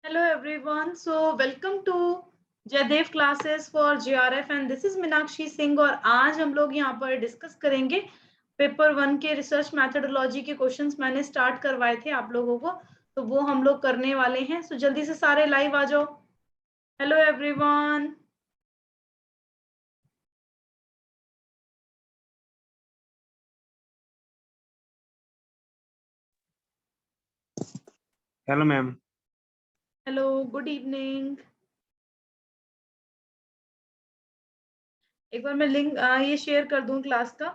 Hello everyone. So welcome to Jaidev classes for JRF and this is Meenakshi Singh और आज हम लोग यहाँ पर डिस्कस करेंगे पेपर 1 के रिसर्च मैथडोलॉजी के क्वेश्चंस मैंने स्टार्ट करवाए थे आप लोगों को, तो वो हम लोग करने वाले हैं। सो जल्दी से सारे लाइव आ जाओ। Hello everyone. Hello ma'am. Hello, good evening. एक बार मैं लिंक ये शेयर कर दूं क्लास का।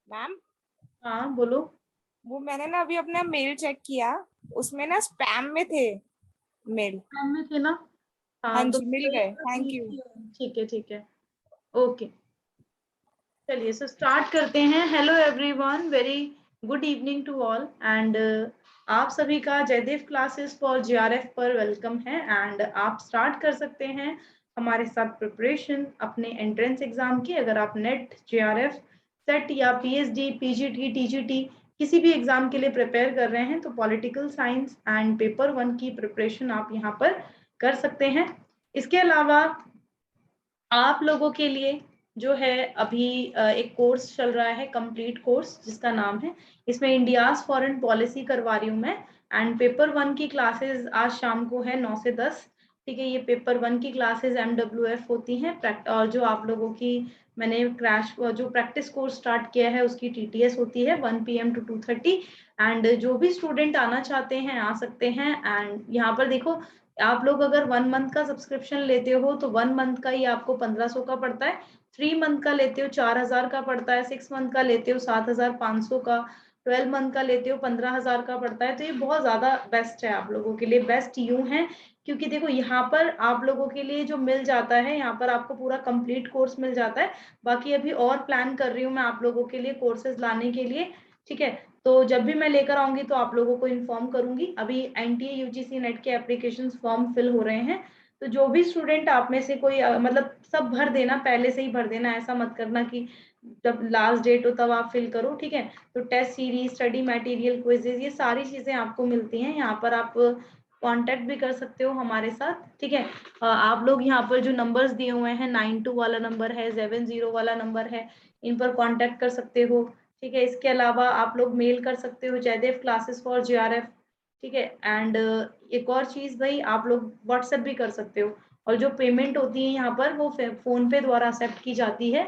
मैम हाँ बोलो। वो मैंने ना अभी अपना मेल चेक किया, उसमें ना स्पैम में थे मेल। काम में थे ना? हाँ हाँ तो जी, मिल गए, थैंक यू। ठीक है ठीक है, ओके। चलिए सो स्टार्ट करते हैं। Hello everyone, very good evening to all and आप सभी का जयदेव क्लासेस फॉर JRF पर वेलकम है एंड आप स्टार्ट कर सकते हैं हमारे साथ प्रिपरेशन अपने एंट्रेंस एग्जाम की। अगर आप नेट, JRF, सेट या PhD, PGT, TGT किसी भी एग्जाम के लिए प्रिपेयर कर रहे हैं तो पॉलिटिकल साइंस एंड पेपर 1 की प्रिपरेशन आप यहाँ पर कर सकते हैं। इसके अलावा आप लोगों के लिए जो है अभी एक कोर्स चल रहा है, कंप्लीट कोर्स जिसका नाम है, इसमें इंडियाज फॉरेन पॉलिसी करवा रही हूँ मैं एंड पेपर 1 की क्लासेस आज शाम को है 9 से 10। ठीक है, ये पेपर 1 की क्लासेस MWF होती हैं और जो आप लोगों की मैंने क्रैश जो प्रैक्टिस कोर्स स्टार्ट किया है उसकी TTS होती है 1 PM to 2:30 एंड जो भी स्टूडेंट आना चाहते हैं आ सकते हैं। एंड यहाँ पर देखो, आप लोग अगर 1 मंथ का सब्सक्रिप्शन लेते हो तो 1 मंथ का ही आपको 1500 का पड़ता है, 3 मंथ का लेते हो 4000 का पड़ता है, 6 मंथ का लेते हो 7500 का, 12 मंथ का लेते हो 15000 का पड़ता है। तो ये बहुत ज्यादा बेस्ट है आप लोगों के लिए। बेस्ट यूं है क्योंकि देखो यहाँ पर आप लोगों के लिए जो मिल जाता है, यहाँ पर आपको पूरा कंप्लीट कोर्स मिल जाता है। बाकी अभी और प्लान कर रही हूँ मैं आप लोगों के लिए कोर्सेज लाने के लिए। ठीक है, तो जब भी मैं लेकर आऊंगी तो आप लोगों को इन्फॉर्म करूंगी। अभी NTA UGC नेट के एप्लीकेशन फॉर्म फिल हो रहे हैं, तो जो भी स्टूडेंट आप में से कोई मतलब सब भर देना, पहले से ही भर देना, ऐसा मत करना कि जब लास्ट डेट हो तब आप फिल करो। ठीक है, तो test series, study material, quizzes, ये सारी चीजें आपको मिलती हैं यहाँ पर। आप कांटेक्ट भी कर सकते हो हमारे साथ। ठीक है, आप लोग यहाँ पर जो नंबर्स दिए हुए हैं, 92 वाला नंबर है, 70 वाला नंबर है, इन पर कांटेक्ट कर सकते हो। ठीक है, इसके अलावा आप लोग मेल कर सकते हो जयदेव क्लासेस फॉर JRF। ठीक है, एंड एक और चीज भाई, आप लोग व्हाट्सएप भी कर सकते हो और जो पेमेंट होती है यहाँ पर वो फोन पे द्वारा एक्सेप्ट की जाती है।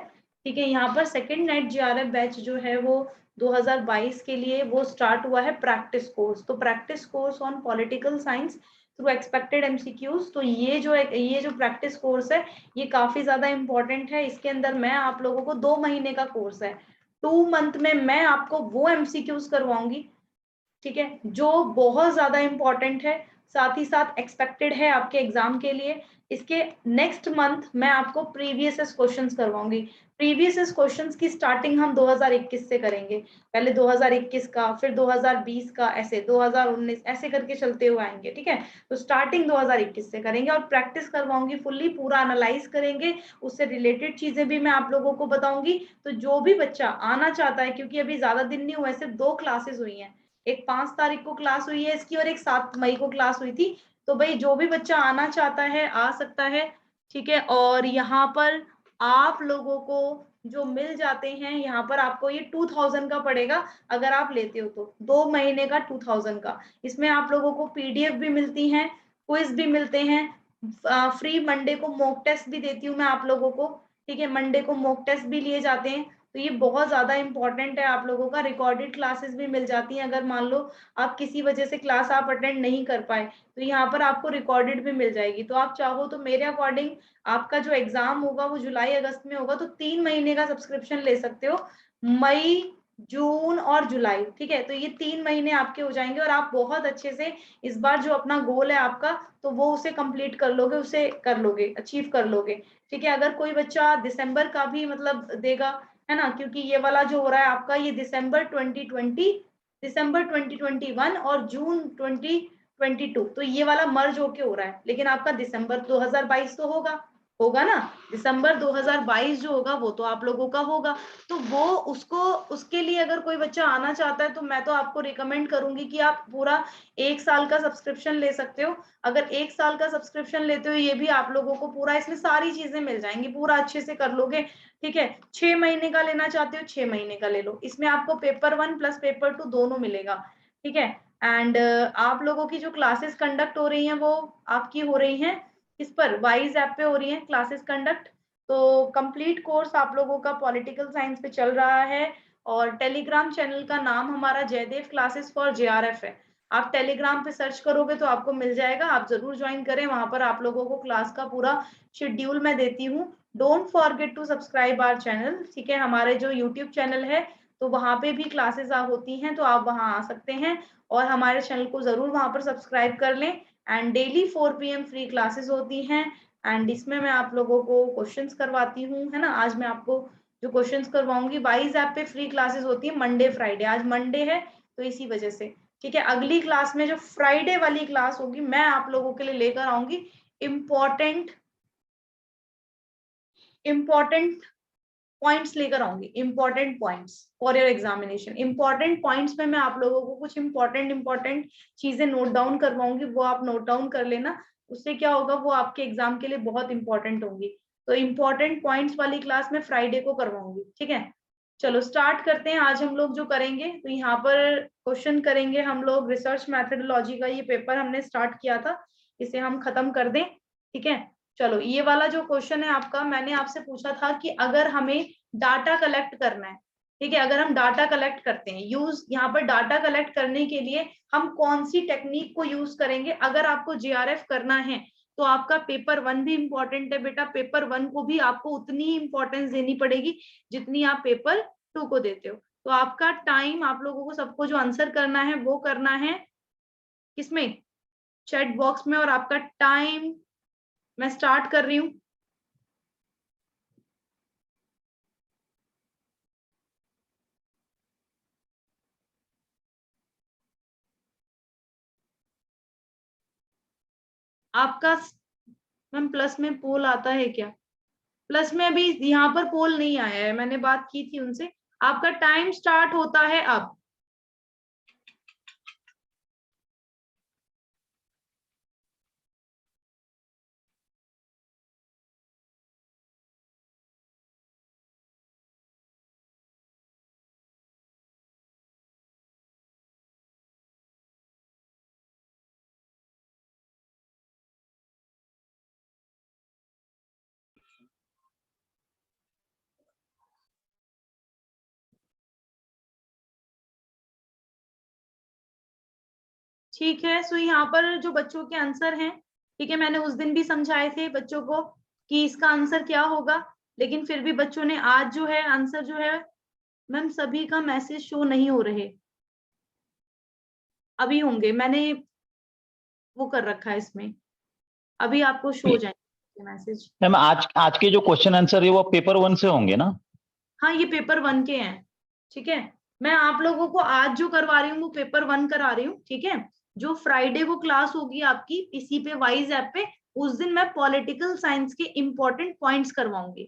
ठीक है, यहाँ पर सेकंड नेट JRF बैच जो है वो 2022 के लिए वो स्टार्ट हुआ है प्रैक्टिस कोर्स। तो practice course on political science through expected MCQs। तो ये जो प्रैक्टिस कोर्स है ये काफी ज्यादा इंपॉर्टेंट है। इसके अंदर मैं आप लोगों को 2 महीने का कोर्स है, 2 मंथ में मैं आपको वो MCQs करवाऊंगी, ठीक है, जो बहुत ज्यादा इंपॉर्टेंट है, साथ ही साथ एक्सपेक्टेड है आपके एग्जाम के लिए। इसके नेक्स्ट मंथ मैं आपको प्रीवियस क्वेश्चंस करवाऊंगी। प्रीवियस क्वेश्चंस की स्टार्टिंग हम 2021 से करेंगे, पहले 2021 का, फिर 2020 का, ऐसे 2019, ऐसे करके चलते हुए आएंगे। ठीक है, तो स्टार्टिंग 2021 से करेंगे और प्रैक्टिस करवाऊंगी फुल्ली, पूरा एनालाइज करेंगे, उससे रिलेटेड चीजें भी मैं आप लोगों को बताऊंगी। तो जो भी बच्चा आना चाहता है, क्योंकि अभी ज्यादा दिन नहीं हुए, सिर्फ 2 क्लासेस हुई हैं, एक 5 तारीख को क्लास हुई है इसकी और एक 7 मई को क्लास हुई थी। तो भाई जो भी बच्चा आना चाहता है आ सकता है। ठीक है, और यहाँ पर आप लोगों को जो मिल जाते हैं, यहाँ पर आपको ये 2000 का पड़ेगा अगर आप लेते हो तो, 2 महीने का 2000 का। इसमें आप लोगों को PDF भी मिलती हैं, क्विज भी मिलते हैं, फ्री मंडे को मॉक टेस्ट भी देती हूँ मैं आप लोगों को। ठीक है, मंडे को मॉक टेस्ट भी लिए जाते हैं। तो ये बहुत ज्यादा इंपॉर्टेंट है आप लोगों का। रिकॉर्डेड क्लासेस भी मिल जाती हैं, अगर मान लो आप किसी वजह से क्लास आप अटेंड नहीं कर पाए तो यहाँ पर आपको रिकॉर्डेड भी मिल जाएगी। तो आप चाहो तो मेरे अकॉर्डिंग आपका जो एग्जाम होगा वो जुलाई अगस्त में होगा, तो 3 महीने का सब्सक्रिप्शन ले सकते हो, मई, जून और जुलाई। ठीक है, तो ये 3 महीने आपके हो जाएंगे और आप बहुत अच्छे से इस बार जो अपना गोल है आपका, तो वो उसे कंप्लीट कर लोगे, उसे कर लोगे, अचीव कर लोगे। ठीक है, अगर कोई बच्चा दिसंबर का भी मतलब देगा, है ना, क्योंकि ये वाला जो हो रहा है आपका, ये दिसंबर 2020, दिसंबर 2021 और जून 22, तो ये वाला मर्ज होके हो रहा है, लेकिन आपका दिसंबर 2022 तो होगा ना, दिसंबर 2022 जो होगा वो तो आप लोगों का होगा। तो वो उसके लिए अगर कोई बच्चा आना चाहता है तो मैं तो आपको रिकमेंड करूंगी कि आप पूरा 1 साल का सब्सक्रिप्शन ले सकते हो। अगर 1 साल का सब्सक्रिप्शन लेते हो, ये भी आप लोगों को पूरा इसमें सारी चीजें मिल जाएंगी, पूरा अच्छे से कर लोगे। ठीक है, 6 महीने का लेना चाहते हो 6 महीने का ले लो, इसमें आपको पेपर 1 प्लस पेपर 2 दोनों मिलेगा। ठीक है, एंड आप लोगों की जो क्लासेस कंडक्ट हो रही हैं वो आपकी हो रही हैं इस पर वाइज ऐप पे हो रही है क्लासेस कंडक्ट। तो कंप्लीट कोर्स आप लोगों का पॉलिटिकल साइंस पे चल रहा है, और टेलीग्राम चैनल का नाम हमारा जयदेव क्लासेस फॉर जेआरएफ है। आप टेलीग्राम पे सर्च करोगे तो आपको मिल जाएगा, आप जरूर ज्वाइन करें, वहां पर आप लोगों को क्लास का पूरा शेड्यूल मैं देती हूँ। Don't forget to subscribe our channel. ठीक है, हमारे जो यूट्यूब चैनल है तो वहां पे भी क्लासेस होती हैं, तो आप वहां आ सकते हैं, और हमारे चैनल को जरूर वहां पर सब्सक्राइब कर लें। And daily 4 PM free classes होती हैं, एंड इसमें मैं आप लोगों को क्वेश्चंस करवाती हूँ, है ना। आज मैं आपको जो क्वेश्चंस करवाऊंगी, वाइज ऐप पे फ्री क्लासेस होती है मंडे फ्राइडे, आज मंडे है तो इसी वजह से। ठीक है, अगली क्लास में जो फ्राइडे वाली क्लास होगी मैं आप लोगों के लिए लेकर आऊंगी इम्पोर्टेंट पॉइंट्स लेकर आऊंगी, important points for your examination. Important points में मैं आप लोगों को कुछ इंपॉर्टेंट चीजें नोट डाउन करवाऊंगी, वो आप नोट डाउन कर लेना। उससे क्या होगा, वो आपके एग्जाम के लिए बहुत इंपॉर्टेंट होंगी। तो इंपॉर्टेंट पॉइंट्स वाली क्लास में फ्राइडे को करवाऊंगी। ठीक है, चलो स्टार्ट करते हैं। आज हम लोग जो करेंगे, तो यहाँ पर क्वेश्चन करेंगे हम लोग रिसर्च मैथडोलॉजी का। ये पेपर हमने स्टार्ट किया था, इसे हम खत्म कर दें। ठीक है, चलो ये वाला जो क्वेश्चन है आपका, मैंने आपसे पूछा था कि अगर हमें डाटा कलेक्ट करना है, ठीक है, अगर हम डाटा कलेक्ट करते हैं, यूज यहाँ पर डाटा कलेक्ट करने के लिए हम कौन सी टेक्निक को यूज करेंगे। अगर आपको जेआरएफ करना है तो आपका पेपर 1 भी इंपॉर्टेंट है बेटा, पेपर 1 को भी आपको उतनी इंपॉर्टेंस देनी पड़ेगी जितनी आप पेपर 2 को देते हो। तो आपका टाइम, आप लोगों को सबको जो आंसर करना है वो करना है किसमें, चैट बॉक्स में, और आपका टाइम मैं स्टार्ट कर रही हूँ। आपका मैम प्लस में पोल आता है क्या? प्लस में अभी यहाँ पर पोल नहीं आया है, मैंने बात की थी उनसे। आपका टाइम स्टार्ट होता है अब। ठीक है, सो यहाँ पर जो बच्चों के आंसर हैं, ठीक है, मैंने उस दिन भी समझाए थे बच्चों को कि इसका आंसर क्या होगा, लेकिन फिर भी बच्चों ने आज जो है आंसर जो है, मैम सभी का मैसेज शो नहीं हो रहे, अभी होंगे, मैंने वो कर रखा है इसमें, अभी आपको शो हो जाएंगे मैसेज। मैम आज आज के जो क्वेश्चन आंसर है वो पेपर 1 से होंगे ना? हाँ, ये पेपर 1 के हैं। ठीक है, मैं आप लोगों को आज जो करवा रही हूँ वो पेपर 1 करा रही हूँ। ठीक है, जो फ्राइडे को क्लास होगी आपकी इसी पे वाइज ऐप पे, उस दिन मैं पॉलिटिकल साइंस के इंपॉर्टेंट पॉइंट्स करवाऊंगी।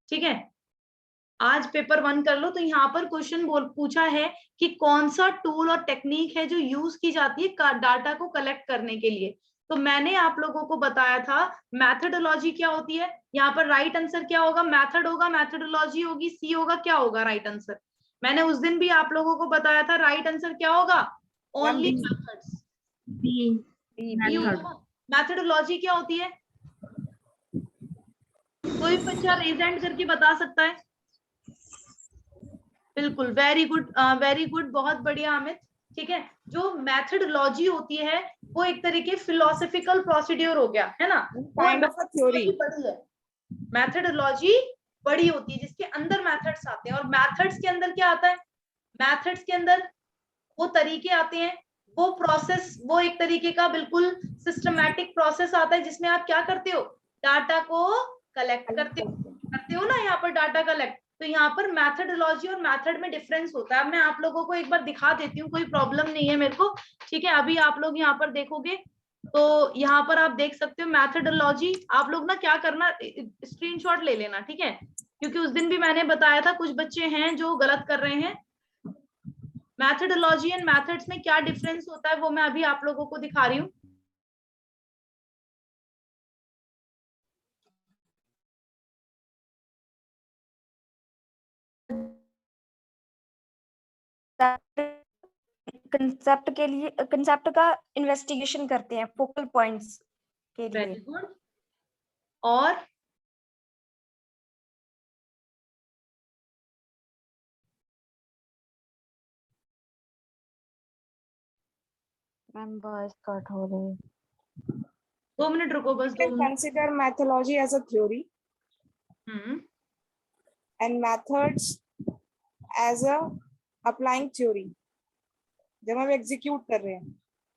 ठीक है, आज पेपर 1 कर लो। तो यहाँ पर क्वेश्चन पूछा है कि कौन सा टूल और टेक्निक है जो यूज की जाती है डाटा को कलेक्ट करने के लिए। तो मैंने आप लोगों को बताया था मैथडोलॉजी क्या होती है। यहाँ पर राइट आंसर क्या होगा, मेथड होगा, मैथडोलॉजी होगी, सी होगा, क्या होगा राइट आंसर। मैंने उस दिन भी आप लोगों को बताया था राइट आंसर क्या होगा, ओनली मेथड्स, बी होगा। मैथडोलॉजी क्या होती है, कोई बच्चा रेज हैंड करके बता सकता है? बिल्कुल, वेरी गुड, वेरी गुड, बहुत बढ़िया अमित। ठीक है, जो मेथडोलॉजी होती है वो एक तरीके फिलोसफिकल प्रोसीड्यूर हो गया, है ना, काइंड ऑफ अ थ्योरी। बड़ी है मैथडोलॉजी, बड़ी होती है जिसके अंदर मेथड्स आते हैं। और मेथड्स के अंदर क्या आता है, मेथड्स के अंदर वो तरीके आते हैं, वो प्रोसेस, वो एक तरीके का बिल्कुल सिस्टमैटिक प्रोसेस आता है जिसमें आप क्या करते हो, डाटा को कलेक्ट करते हो ना, यहाँ पर डाटा कलेक्ट। तो यहाँ पर मैथडोलॉजी और मैथड में डिफरेंस होता है। अब मैं आप लोगों को एक बार दिखा देती हूँ, कोई प्रॉब्लम नहीं है मेरे को, ठीक है। अभी आप लोग यहाँ पर देखोगे तो यहाँ पर आप देख सकते हो मैथडोलॉजी। आप लोग ना क्या करना, स्क्रीनशॉट ले लेना, ठीक है, क्योंकि उस दिन भी मैंने बताया था कुछ बच्चे हैं जो गलत कर रहे हैं। मैथडोलॉजी एंड मैथड्स में क्या डिफरेंस होता है वो मैं अभी आप लोगों को दिखा रही हूँ। कंसेप्ट के लिए, कंसेप्ट का इन्वेस्टिगेशन करते हैं फोकल पॉइंट्स के लिए। Very good. और मैम वॉइस कट हो रही है। 2 मिनट रुको, बस 2 minute. Consider methodology as a theory and methods as a applying theory जब हम एग्जीक्यूट कर रहे हैं।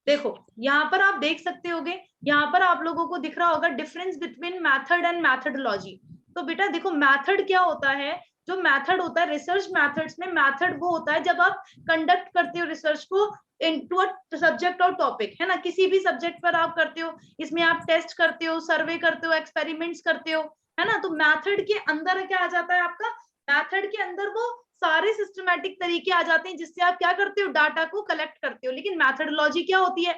देखो यहाँ पर आप देख सकते होगे, यहाँ पर आप लोगों को दिख रहा होगा difference between method and methodology. तो बेटा देखो मेथड क्या होता है, जो मेथड होता है रिसर्च मेथड्स में, मेथड वो होता है जब आप कंडक्ट करते हो रिसर्च को इनटू अ सब्जेक्ट और टॉपिक, है ना, किसी भी सब्जेक्ट पर आप करते हो। इसमें आप टेस्ट करते हो, सर्वे करते हो, एक्सपेरिमेंट्स करते हो, है ना। तो मेथड के अंदर क्या आ जाता है आपका, मेथड के अंदर वो सारे सिस्टमैटिक तरीके आ जाते हैं जिससे आप क्या करते हो, डाटा को कलेक्ट करते हो। लेकिन मैथडोलॉजी क्या होती है,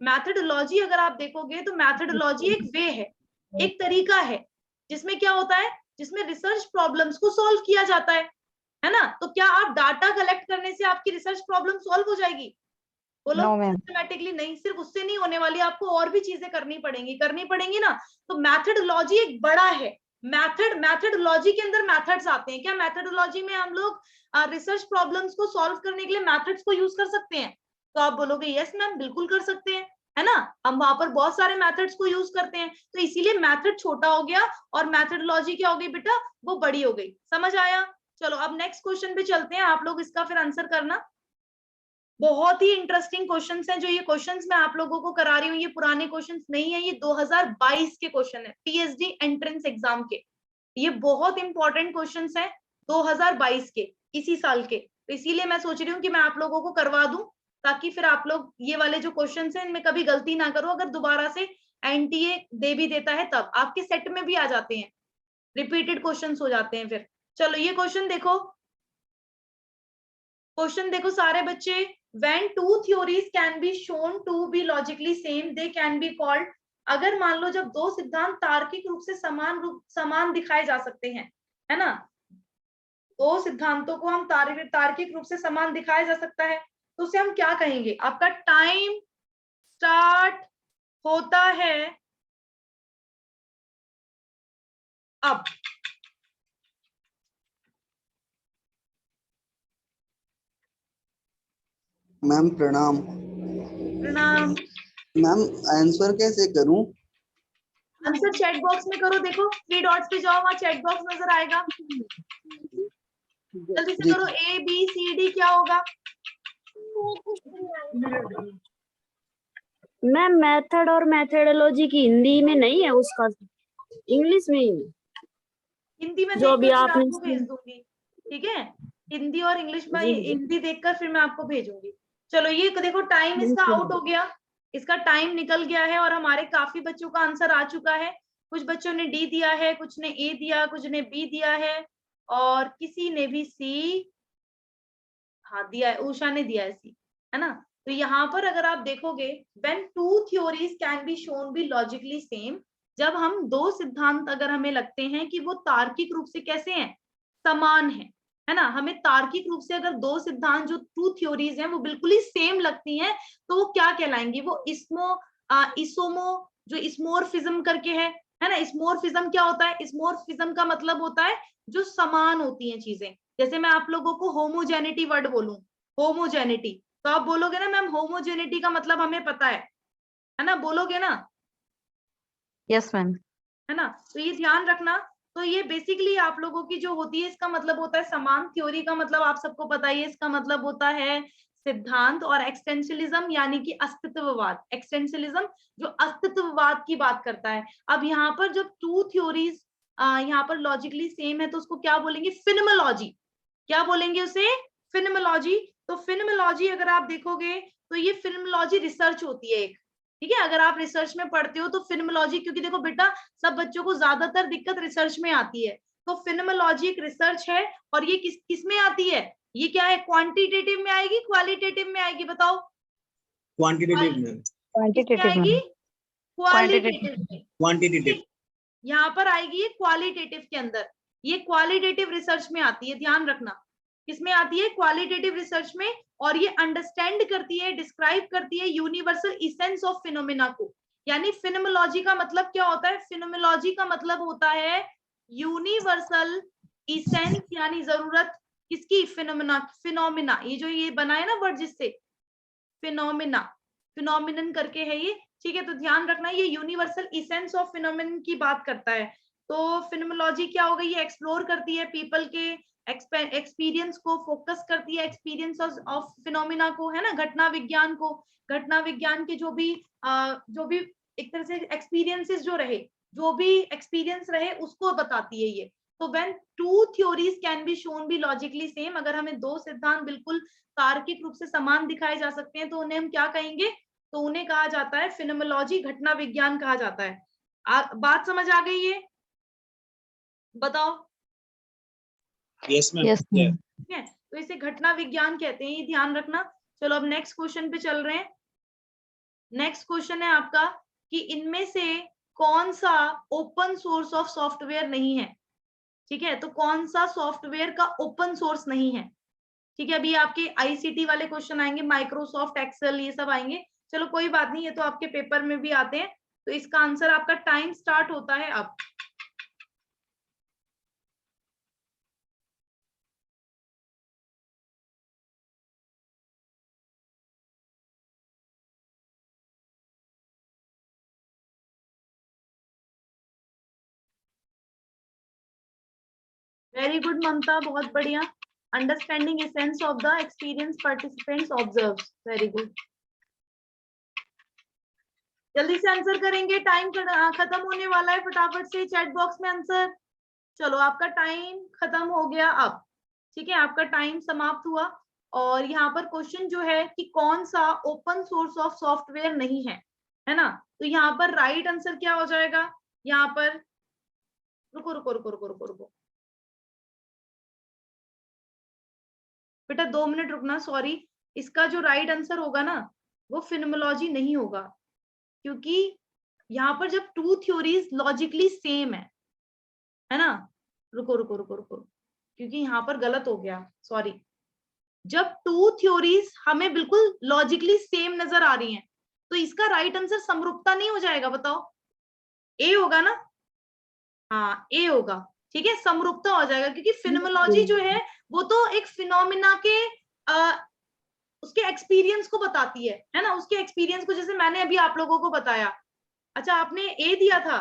मैथडोलॉजी अगर आप देखोगे तो मैथडोलॉजी एक वे है, एक तरीका है जिसमें क्या होता है, जिसमें रिसर्च प्रॉब्लम्स को सॉल्व किया जाता है ना। तो क्या आप डाटा कलेक्ट करने से आपकी रिसर्च प्रॉब्लम सॉल्व हो जाएगी? बोलो। सिस्टमैटिकली नहीं, सिर्फ उससे नहीं होने वाली, आपको और भी चीजें करनी पड़ेंगी ना। तो मैथडोलॉजी एक बड़ा है। मैथडोलॉजी के अंदर मैथड्स आते हैं। क्या मैथडोलॉजी में हम लोग रिसर्च प्रॉब्लम्स को सॉल्व करने के लिए मैथड्स को यूज कर सकते हैं? तो आप बोलोगे यस मैम, बिल्कुल कर सकते हैं, है ना। हम वहां पर बहुत सारे मेथड्स को यूज करते हैं, तो इसीलिए मेथड छोटा हो गया और मैथडोलॉजी क्या हो गई बेटा, वो बड़ी हो गई। समझ आया? चलो अब नेक्स्ट क्वेश्चन पे चलते हैं, आप लोग इसका फिर आंसर करना। बहुत ही इंटरेस्टिंग क्वेश्चंस हैं जो ये क्वेश्चंस मैं आप लोगों को करा रही हूँ। ये पुराने क्वेश्चंस नहीं है, ये 2022 के क्वेश्चन है, पीएचडी एंट्रेंस एग्जाम के। ये बहुत इंपॉर्टेंट क्वेश्चंस हैं 2022 के, इसी साल के। तो इसीलिए मैं सोच रही हूँ कि मैं आप लोगों को करवा दूं, ताकि फिर आप लोग ये वाले जो क्वेश्चंस हैं इनमें कभी गलती ना करो। अगर दोबारा से एनटीए दे भी देता है तब आपके सेट में भी आ जाते हैं, रिपीटेड क्वेश्चंस हो जाते हैं फिर। चलो ये क्वेश्चन देखो, सारे बच्चे। When two theories can be shown to be logically same, they can be called। अगर मान लो जब दो सिद्धांत तार्किक रूप से समान दिखाए जा सकते हैं, है ना, दो सिद्धांतों को हम तार्किक रूप से समान दिखाया जा सकता है, तो उसे हम क्या कहेंगे? आपका टाइम स्टार्ट होता है अब। मैम प्रणाम। प्रणाम। मैम आंसर कैसे करूं? आंसर चैट बॉक्स में करो, देखो 3 डॉट्स पे जाओ, वहां चैट बॉक्स नजर आएगा, जल्दी से करो। ए बी सी डी क्या होगा? मैम मेथड और मेथडोलॉजी की हिंदी में नहीं है, उसका इंग्लिश में ही है। हिंदी में जो देख भी कर आपने आपको भेज दूंगी, ठीक है। हिंदी और इंग्लिश में, हिंदी देखकर फिर मैं आपको भेजूंगी। चलो ये देखो टाइम इसका आउट हो गया, इसका टाइम निकल गया है और हमारे काफी बच्चों का आंसर आ चुका है। कुछ बच्चों ने डी दिया है, कुछ ने ए दिया, कुछ ने बी दिया है और किसी ने भी सी, हाँ दिया है, उषा ने दिया है सी, है ना। तो यहाँ पर अगर आप देखोगे when two theories can be shown be logically same, जब हम दो सिद्धांत अगर हमें लगते हैं कि वो तार्किक रूप से कैसे हैं, समान है ना, हमें तार्किक रूप से अगर दो सिद्धांत जो टू थ्योरीज हैं वो बिल्कुल ही सेम लगती हैं, तो वो क्या कहलाएंगी? वो इसोमो जो इसमोर्फिज्म करके है ना। इसमोर्फिज्म क्या होता है? इसमोर्फिज्म का मतलब होता है जो समान होती हैं चीजें। जैसे मैं आप लोगों को होमोजेनिटी वर्ड बोलूं, होमोजेनिटी, तो आप बोलोगे ना मैम होमोजेनिटी का मतलब हमें पता है ना, बोलोगे ना? Yes ma'am. है ना। तो ये ध्यान रखना। तो ये बेसिकली आप लोगों की जो होती है, इसका मतलब होता है समान। थ्योरी का मतलब आप सबको पता ही है, इसका मतलब होता है सिद्धांत। और एक्सटेंशलिज्म यानी कि अस्तित्ववाद, एक्सटेंशलिज्म जो अस्तित्ववाद की बात करता है। अब यहाँ पर जब टू थ्योरीज यहाँ पर लॉजिकली सेम है तो उसको क्या बोलेंगे, फिनोमेलॉजी। क्या बोलेंगे उसे, फिनोमेलॉजी। तो फिनोमेलॉजी अगर आप देखोगे तो ये फिनोमेलॉजी रिसर्च होती है एक, ठीक है। अगर आप रिसर्च में पढ़ते हो तो फिनोमेलॉजी, क्योंकि देखो बेटा सब बच्चों को ज्यादातर दिक्कत रिसर्च में आती है, तो फिनोमेलॉजी एक रिसर्च है। और ये किस में आती है, ये क्या है, क्वांटिटेटिव में आएगी, क्वालिटेटिव में आएगी, बताओ। क्वांटिटेटिव में, किसमें आएगी, क्वालिटेटिव में। क्वांटिटेटिव। यहाँ पर आएगी ये क्वालिटेटिव के अंदर, ये क्वालिटेटिव रिसर्च में आती है, ध्यान रखना। किसमें आती है, क्वालिटेटिव रिसर्च में। और ये अंडरस्टैंड करती है, डिस्क्राइब करती है यूनिवर्सल इसेंस ऑफ फिनोमेना को। यानी फिनोमेलॉजी का मतलब क्या होता है, फिनोमेलॉजी का मतलब होता है यूनिवर्सल इसेंस, यानी जरूरत किसकी, फिनोमेना। फिनोमेना, ये जो ये बना है ना वर्ड जिससे, फिनोमेना, फिनोमिनन करके है ये, ठीक है। तो ध्यान रखना ये यूनिवर्सल इसेंस ऑफ फिनोमिनन की बात करता है। तो फिनोमेलॉजी क्या हो गई, ये एक्सप्लोर करती है पीपल के एक्सपीरियंस को, फोकस करती है एक्सपीरियंस ऑफ फिनोमिना को, है ना, घटना विज्ञान को। घटना विज्ञान के जो भी एक तरह से एक्सपीरियंसेस जो भी एक्सपीरियंस रहे उसको बताती है ये। तो when two theories can be shown be logically same, अगर हमें दो सिद्धांत बिल्कुल तार्किक रूप से समान दिखाए जा सकते हैं तो उन्हें हम क्या कहेंगे, तो उन्हें कहा जाता है फिनोमेलॉजी, घटना विज्ञान कहा जाता है। बात समझ आ गई है, बताओ। Yes ma'am. ठीक है, तो इसे घटना विज्ञान कहते हैं, ये ध्यान रखना। चलो अब नेक्स्ट क्वेश्चन पे चल रहे हैं। नेक्स्ट क्वेश्चन है आपका कि इनमें से कौन सा ओपन सोर्स ऑफ सॉफ्टवेयर नहीं है। ठीक है, तो कौन सा सॉफ्टवेयर का ओपन सोर्स नहीं है। ठीक है, अभी आपके आईसीटी वाले क्वेश्चन आएंगे, माइक्रोसॉफ्ट एक्सेल ये सब आएंगे। चलो कोई बात नहीं, ये तो आपके पेपर में भी आते हैं। तो इसका आंसर आपका टाइम स्टार्ट होता है अब। वेरी गुड ममता, बहुत बढ़िया। Understanding essence of the experience participants observe, very good. जल्दी से आंसर करेंगे, टाइम खत्म होने वाला है, फटाफट से चैट बॉक्स में आंसर। चलो आपका टाइम खत्म हो गया अब, ठीक है, आपका टाइम समाप्त हुआ। और यहाँ पर क्वेश्चन जो है कि कौन सा ओपन सोर्स ऑफ सॉफ्टवेयर नहीं है ना। तो यहाँ पर राइट आंसर क्या हो जाएगा, यहाँ पर रुको रुको रुको रुको रुको रुको बेटा 2 मिनट रुकना, सॉरी। इसका जो राइट आंसर होगा ना वो फिनोमेलॉजी नहीं होगा, क्योंकि यहाँ पर जब टू थ्योरीज लॉजिकली सेम है ना, रुको रुको रुको रुको, क्योंकि यहाँ पर गलत हो गया, सॉरी। जब टू थ्योरीज हमें बिल्कुल लॉजिकली सेम नजर आ रही हैं तो इसका राइट आंसर समरूपता नहीं हो जाएगा, बताओ। ए होगा ना, हाँ ए होगा, ठीक है, समरूपता हो जाएगा। क्योंकि फिनोमेलॉजी जो है वो तो एक फिनोमिना के उसके एक्सपीरियंस को बताती है ना, उसके एक्सपीरियंस को, जैसे मैंने अभी आप लोगों को बताया। अच्छा आपने ए दिया था,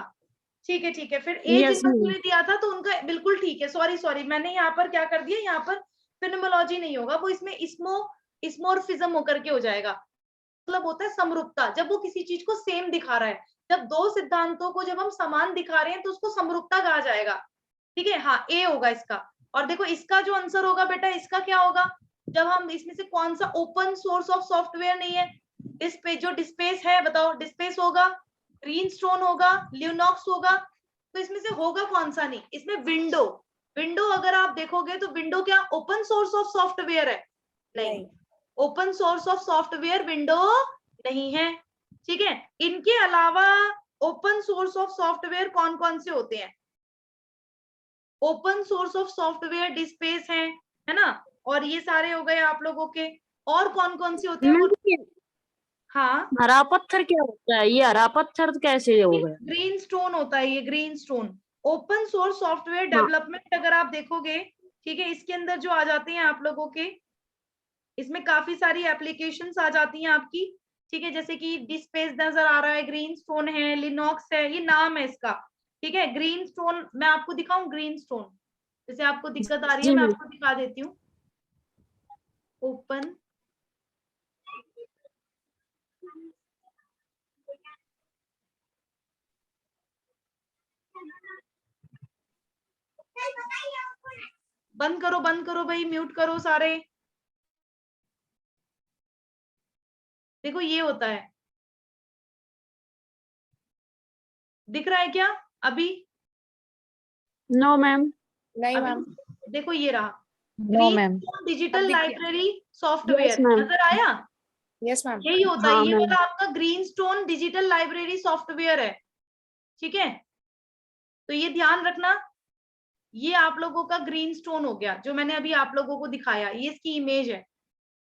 ठीक है ठीक है, फिर ए जिन बच्चों ने दिया था तो उनका बिल्कुल ठीक है, सॉरी सॉरी, मैंने यहाँ पर क्या कर दिया, यहाँ पर फिनोमेलॉजी नहीं होगा, वो इसमें इसमोर्फिज्म होकर के हो जाएगा। मतलब होता है समरूपता, जब वो किसी चीज को सेम दिखा रहा है, जब दो सिद्धांतों को जब हम समान दिखा रहे हैं तो उसको समरूपता कहा जाएगा। ठीक है, हाँ ए होगा इसका। और देखो इसका जो आंसर होगा बेटा, इसका क्या होगा, जब हम इसमें से कौन सा ओपन सोर्स ऑफ सॉफ्टवेयर नहीं है, जो डिस्पेस है, बताओ, डिस्पेस होगा, ग्रीनस्टोन होगा, लिनक्स होगा। तो इसमें से होगा कौन सा नहीं, इसमें विंडो, विंडो अगर आप देखोगे तो विंडो क्या ओपन सोर्स ऑफ सॉफ्टवेयर है, नहीं, open source of software window नहीं है। ठीक है, इनके अलावा ओपन सोर्स ऑफ सॉफ्टवेयर कौन कौन से होते हैं, ओपन सोर्स ऑफ सॉफ्टवेयर डिस्पेस है ना, और ये सारे हो गए आप लोगों के। और कौन कौन से होते हैं वो, हाँ, हरा पत्थर क्या होता है, ये हरा पत्थर कैसे हो गया, ग्रीन स्टोन होता है ये, green stone. Open source software development अगर आप देखोगे, ठीक है, इसके अंदर जो आ जाते हैं आप लोगों के, इसमें काफी सारी एप्लीकेशंस आ जाती हैं आपकी। ठीक है, जैसे कि डिस्पेस नजर आ रहा है, ग्रीन स्टोन है, लिनक्स है, ये नाम है इसका। ठीक है, ग्रीन स्टोन मैं आपको दिखाऊं, ग्रीन स्टोन, जैसे आपको दिक्कत आ रही है मैं आपको दिखा देती हूँ। ओपन बंद करो भाई, म्यूट करो सारे। देखो ये होता है, दिख रहा है क्या अभी? No ma'am. नहीं अभी मैम। देखो ये रहा, नो मैम। डिजिटल अब दिख गया। Library yes software, ma'am. नजर आया? Yes ma'am. यही होता है, हाँ ये मैम। वाला आपका green stone digital library software है, ठीक है? तो ये ध्यान रखना, ये आप लोगों का ग्रीन स्टोन हो गया, जो मैंने अभी आप लोगों को दिखाया, ये इसकी इमेज है।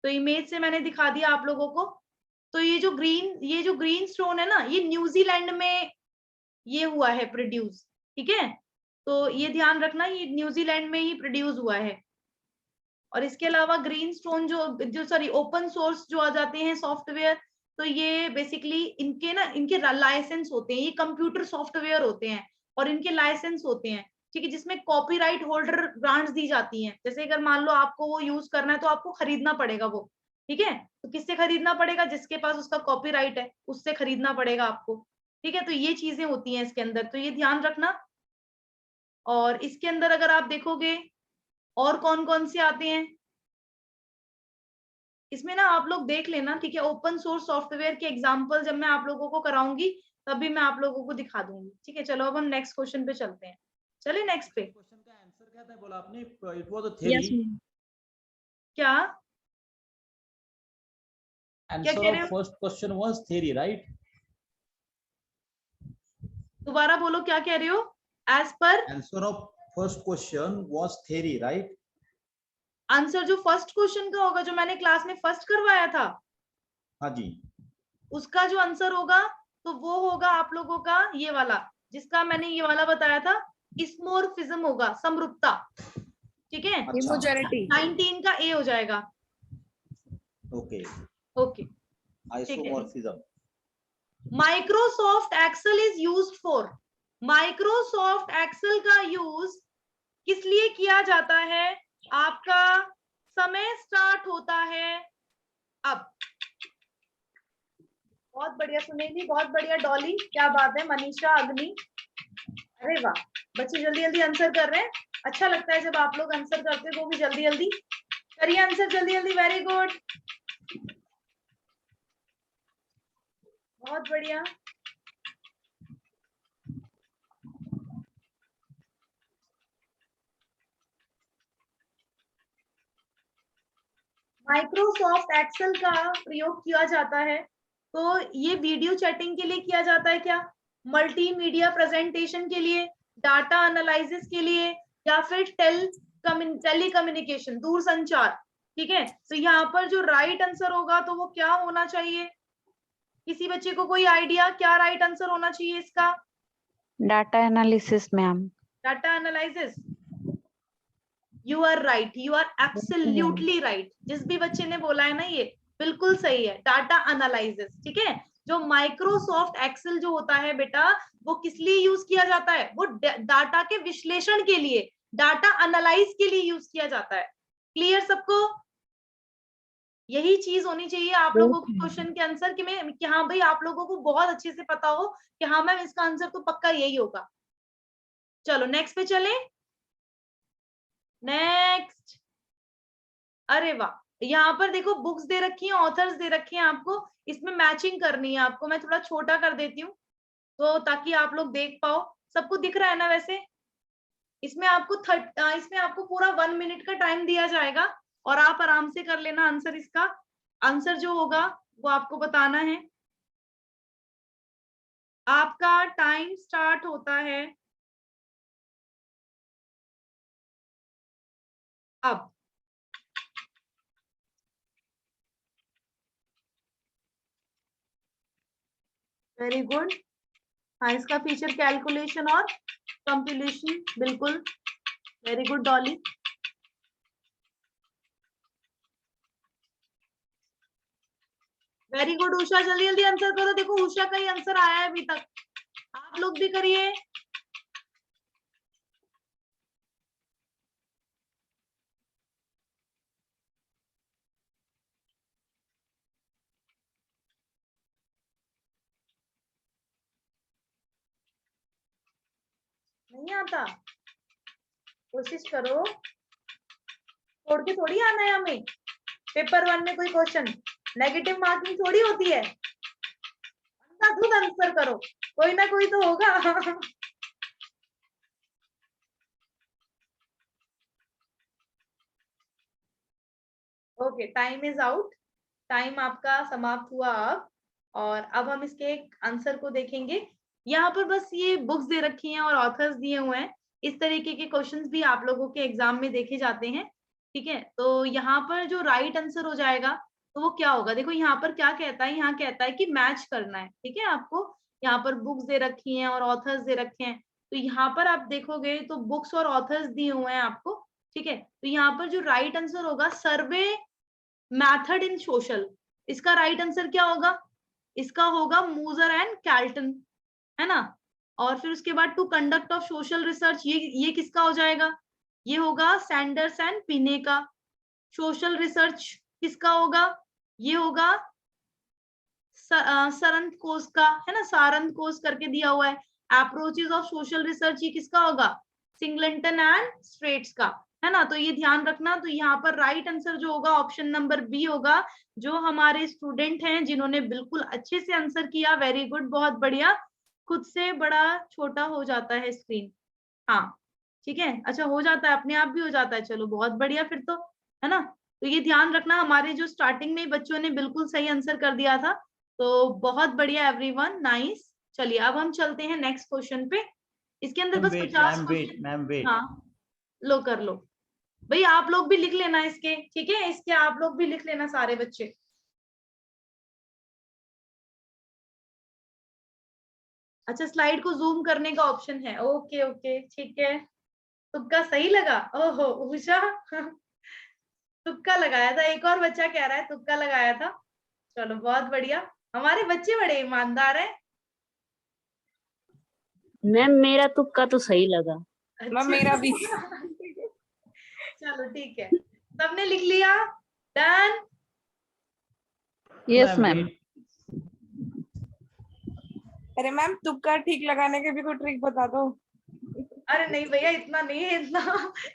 तो इमेज से मैंने दिखा दिया आप लोगों को। तो ये जो ग्रीन स्टोन है ना, ये न्यूजीलैंड में ये हुआ है प्रोड्यूस, ठीक है? तो ये ध्यान रखना, ये न्यूजीलैंड में ही प्रोड्यूस हुआ है। और इसके अलावा ग्रीन स्टोन जो सॉरी ओपन सोर्स जो आ जाते हैं सॉफ्टवेयर, तो ये बेसिकली इनके लाइसेंस होते हैं, ये कंप्यूटर सॉफ्टवेयर होते हैं और इनके लाइसेंस होते हैं, ठीक है? जिसमें कॉपीराइट होल्डर ग्रांट्स दी जाती हैं। जैसे अगर मान लो आपको वो यूज करना है तो आपको खरीदना पड़ेगा वो, ठीक है? तो किससे खरीदना पड़ेगा? जिसके पास उसका कॉपीराइट है, उससे खरीदना पड़ेगा आपको, ठीक है? तो ये चीजें होती हैं इसके अंदर, तो ये ध्यान रखना। और इसके अंदर अगर आप देखोगे और कौन कौन से आते हैं, इसमें ना आप लोग देख लेना, ठीक है? ओपन सोर्स सॉफ्टवेयर के एग्जांपल जब मैं आप लोगों को कराऊंगी तभी मैं आप लोगों को दिखा दूंगी, ठीक है? चलो अब हम नेक्स्ट क्वेश्चन पे चलते हैं। चलिए नेक्स्ट पे। क्वेश्चन का आंसर क्या था बोला आपने? It was a yes theory. Ma'am. क्या आंसर कह रहे ऑफ हो? First question was theory, right? दोबारा बोलो, क्या कह रहे हो? As per answer of first question was theory, right? Answer जो फर्स्ट क्वेश्चन का होगा, जो मैंने क्लास में फर्स्ट करवाया था, हाँ जी। उसका जो आंसर होगा तो वो होगा आप लोगों का ये वाला, जिसका मैंने ये वाला बताया था, इसमोर्फिज्म होगा, समरूपता, ठीक है? अच्छा, Homogeneity. 19 का ए हो जाएगा। ओके। ओके, ठीक है। Isomorphism. Microsoft Excel is used for, Microsoft Excel का यूज किस लिए किया जाता है? आपका समय स्टार्ट होता है अब। बहुत बढ़िया सुनेगी, बहुत बढ़िया डॉली, क्या बात है। मनीषा, अग्नि, अरे वाह, बच्चे जल्दी जल्दी आंसर कर रहे हैं। अच्छा लगता है जब आप लोग आंसर करते हो, वो भी जल्दी जल्दी करिए आंसर, जल्दी जल्दी। वेरी गुड, बहुत बढ़िया। माइक्रोसॉफ्ट एक्सेल का प्रयोग किया जाता है, तो ये वीडियो चैटिंग के लिए किया जाता है क्या? मल्टीमीडिया प्रेजेंटेशन के लिए, डाटा एनालिसिस के लिए, या फिर टेली कम्युनिकेशन, दूर संचार, ठीक है? तो यहाँ पर जो राइट आंसर होगा तो वो क्या होना चाहिए? किसी बच्चे को कोई आइडिया, क्या राइट आंसर होना चाहिए इसका? Data analysis ma'am. Data analysis, you are right, you are absolutely right. जिस भी बच्चे ने बोला है ना, ये बिल्कुल सही है, डाटा एनालिसिस, ठीक है? जो माइक्रोसॉफ्ट एक्सेल जो होता है बेटा, वो किस लिए यूज किया जाता है? वो डाटा के विश्लेषण के लिए, डाटा एनालाइज के लिए यूज किया जाता है। क्लियर सबको? यही चीज होनी चाहिए आप लोगों के क्वेश्चन के आंसर कि हाँ भाई, आप लोगों को बहुत अच्छे से पता हो कि हाँ मैम इसका आंसर तो पक्का यही होगा। चलो नेक्स्ट पे चले। नेक्स्ट, अरे वाह, यहाँ पर देखो बुक्स दे रखी हैं, ऑथर्स दे रखे हैं आपको, इसमें मैचिंग करनी है आपको। मैं थोड़ा छोटा कर देती हूँ तो ताकि आप लोग देख पाओ। सबको दिख रहा है ना? वैसे इसमें आपको पूरा 1 मिनट का टाइम दिया जाएगा और आप आराम से कर लेना आंसर। इसका आंसर जो होगा वो आपको बताना है। आपका टाइम स्टार्ट होता है अब। Very good. हाँ, इसका फीचर कैलकुलेशन और कंप्यूटेशन, बिल्कुल। Very good Dolly. Very good Usha, जल्दी जल्दी आंसर करो। देखो उषा का ही आंसर आया है अभी तक, आप लोग भी करिए। नहीं आता? कोशिश करो। छोड़ के थोड़ी आना है हमें। पेपर 1 में कोई क्वेश्चन नेगेटिव मार्किंग थोड़ी होती है, अंधाधुंध आंसर करो, कोई ना कोई तो होगा। Okay, time is out, time आपका समाप्त हुआ अब। और अब हम इसके एक आंसर को देखेंगे। यहाँ पर बस ये बुक्स दे रखी हैं और ऑथर्स दिए हुए हैं। इस तरीके के क्वेश्चंस भी आप लोगों के एग्जाम में देखे जाते हैं, ठीक है। तो यहाँ पर जो राइट आंसर हो जाएगा तो वो क्या होगा, देखो यहाँ पर क्या कहता है, यहाँ कहता है कि मैच करना है, ठीक है। आपको यहाँ पर बुक्स दे रखी हैं और ऑथर्स दे रखे हैं, तो यहाँ पर आप देखोगे तो बुक्स और ऑथर्स दिए हुए हैं आपको, ठीक है। तो यहाँ पर जो राइट आंसर होगा, सर्वे मेथड इन सोशल, इसका राइट आंसर क्या होगा, इसका होगा मूजर एंड कैल्टन, है ना। और फिर उसके बाद to conduct of social research, ये किसका हो जाएगा, ये होगा सैंडर्स एंड पिने का। सोशल रिसर्च किसका होगा, ये होगा सरंत कोस का, है ना, सारंत कोस करके दिया हुआ है। अप्रोचेस ऑफ सोशल रिसर्च ये किसका होगा, सिंगलेटन एंड स्ट्रेट्स का, है ना। तो ये ध्यान रखना। तो यहाँ पर राइट आंसर जो होगा ऑप्शन नंबर बी होगा। जो हमारे स्टूडेंट हैं जिन्होंने बिल्कुल अच्छे से आंसर किया, वेरी गुड, बहुत बढ़िया। खुद से बड़ा छोटा हो जाता है स्क्रीन, हाँ ठीक है, अच्छा हो जाता है, अपने आप भी हो जाता है, चलो बहुत बढ़िया फिर तो, है ना। तो ये ध्यान रखना, हमारे जो स्टार्टिंग में बच्चों ने बिल्कुल सही आंसर कर दिया था, तो बहुत बढ़िया एवरीवन, नाइस। चलिए अब हम चलते हैं नेक्स्ट क्वेश्चन पे। इसके अंदर बस 50 क्वेश्चन, हाँ लो कर लो भाई, आप लोग भी लिख लेना इसके, ठीक है, इसके आप लोग भी लिख लेना सारे बच्चे। अच्छा, स्लाइड को जूम करने का ऑप्शन है, ओके ओके ठीक है। तुक्का सही लगा, ओहो उषा तुक्का लगाया था, एक और बच्चा कह रहा है तुक्का लगाया था, चलो बहुत बढ़िया, हमारे बच्चे बड़े ईमानदार हैं। मैम मेरा तुक्का तो सही लगा। मैम मेरा भी। चलो ठीक है, सबने लिख लिया, डन। Yes ma'am. अरे मैम तुक्का ठीक लगाने के भी कोई ट्रिक बता दो। अरे नहीं भैया, इतना नहीं है,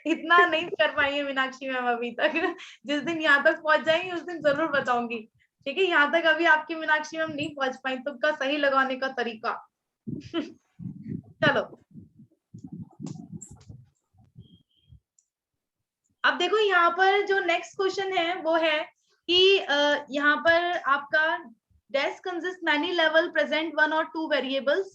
इतना नहीं कर पाई है मीनाक्षी मैम अभी तक। जिस दिन यहाँ तक पहुंच जाएंगी उस दिन जरूर बताऊंगी, ठीक है। यहाँ तक अभी आपकी मीनाक्षी मैम नहीं पहुंच पाई, तुक्का सही लगाने का तरीका। चलो अब देखो, यहाँ पर जो नेक्स्ट क्वेश्चन है वो है कि यहाँ पर आपका desk consist many level present 1 और 2 वेरिएबल्स।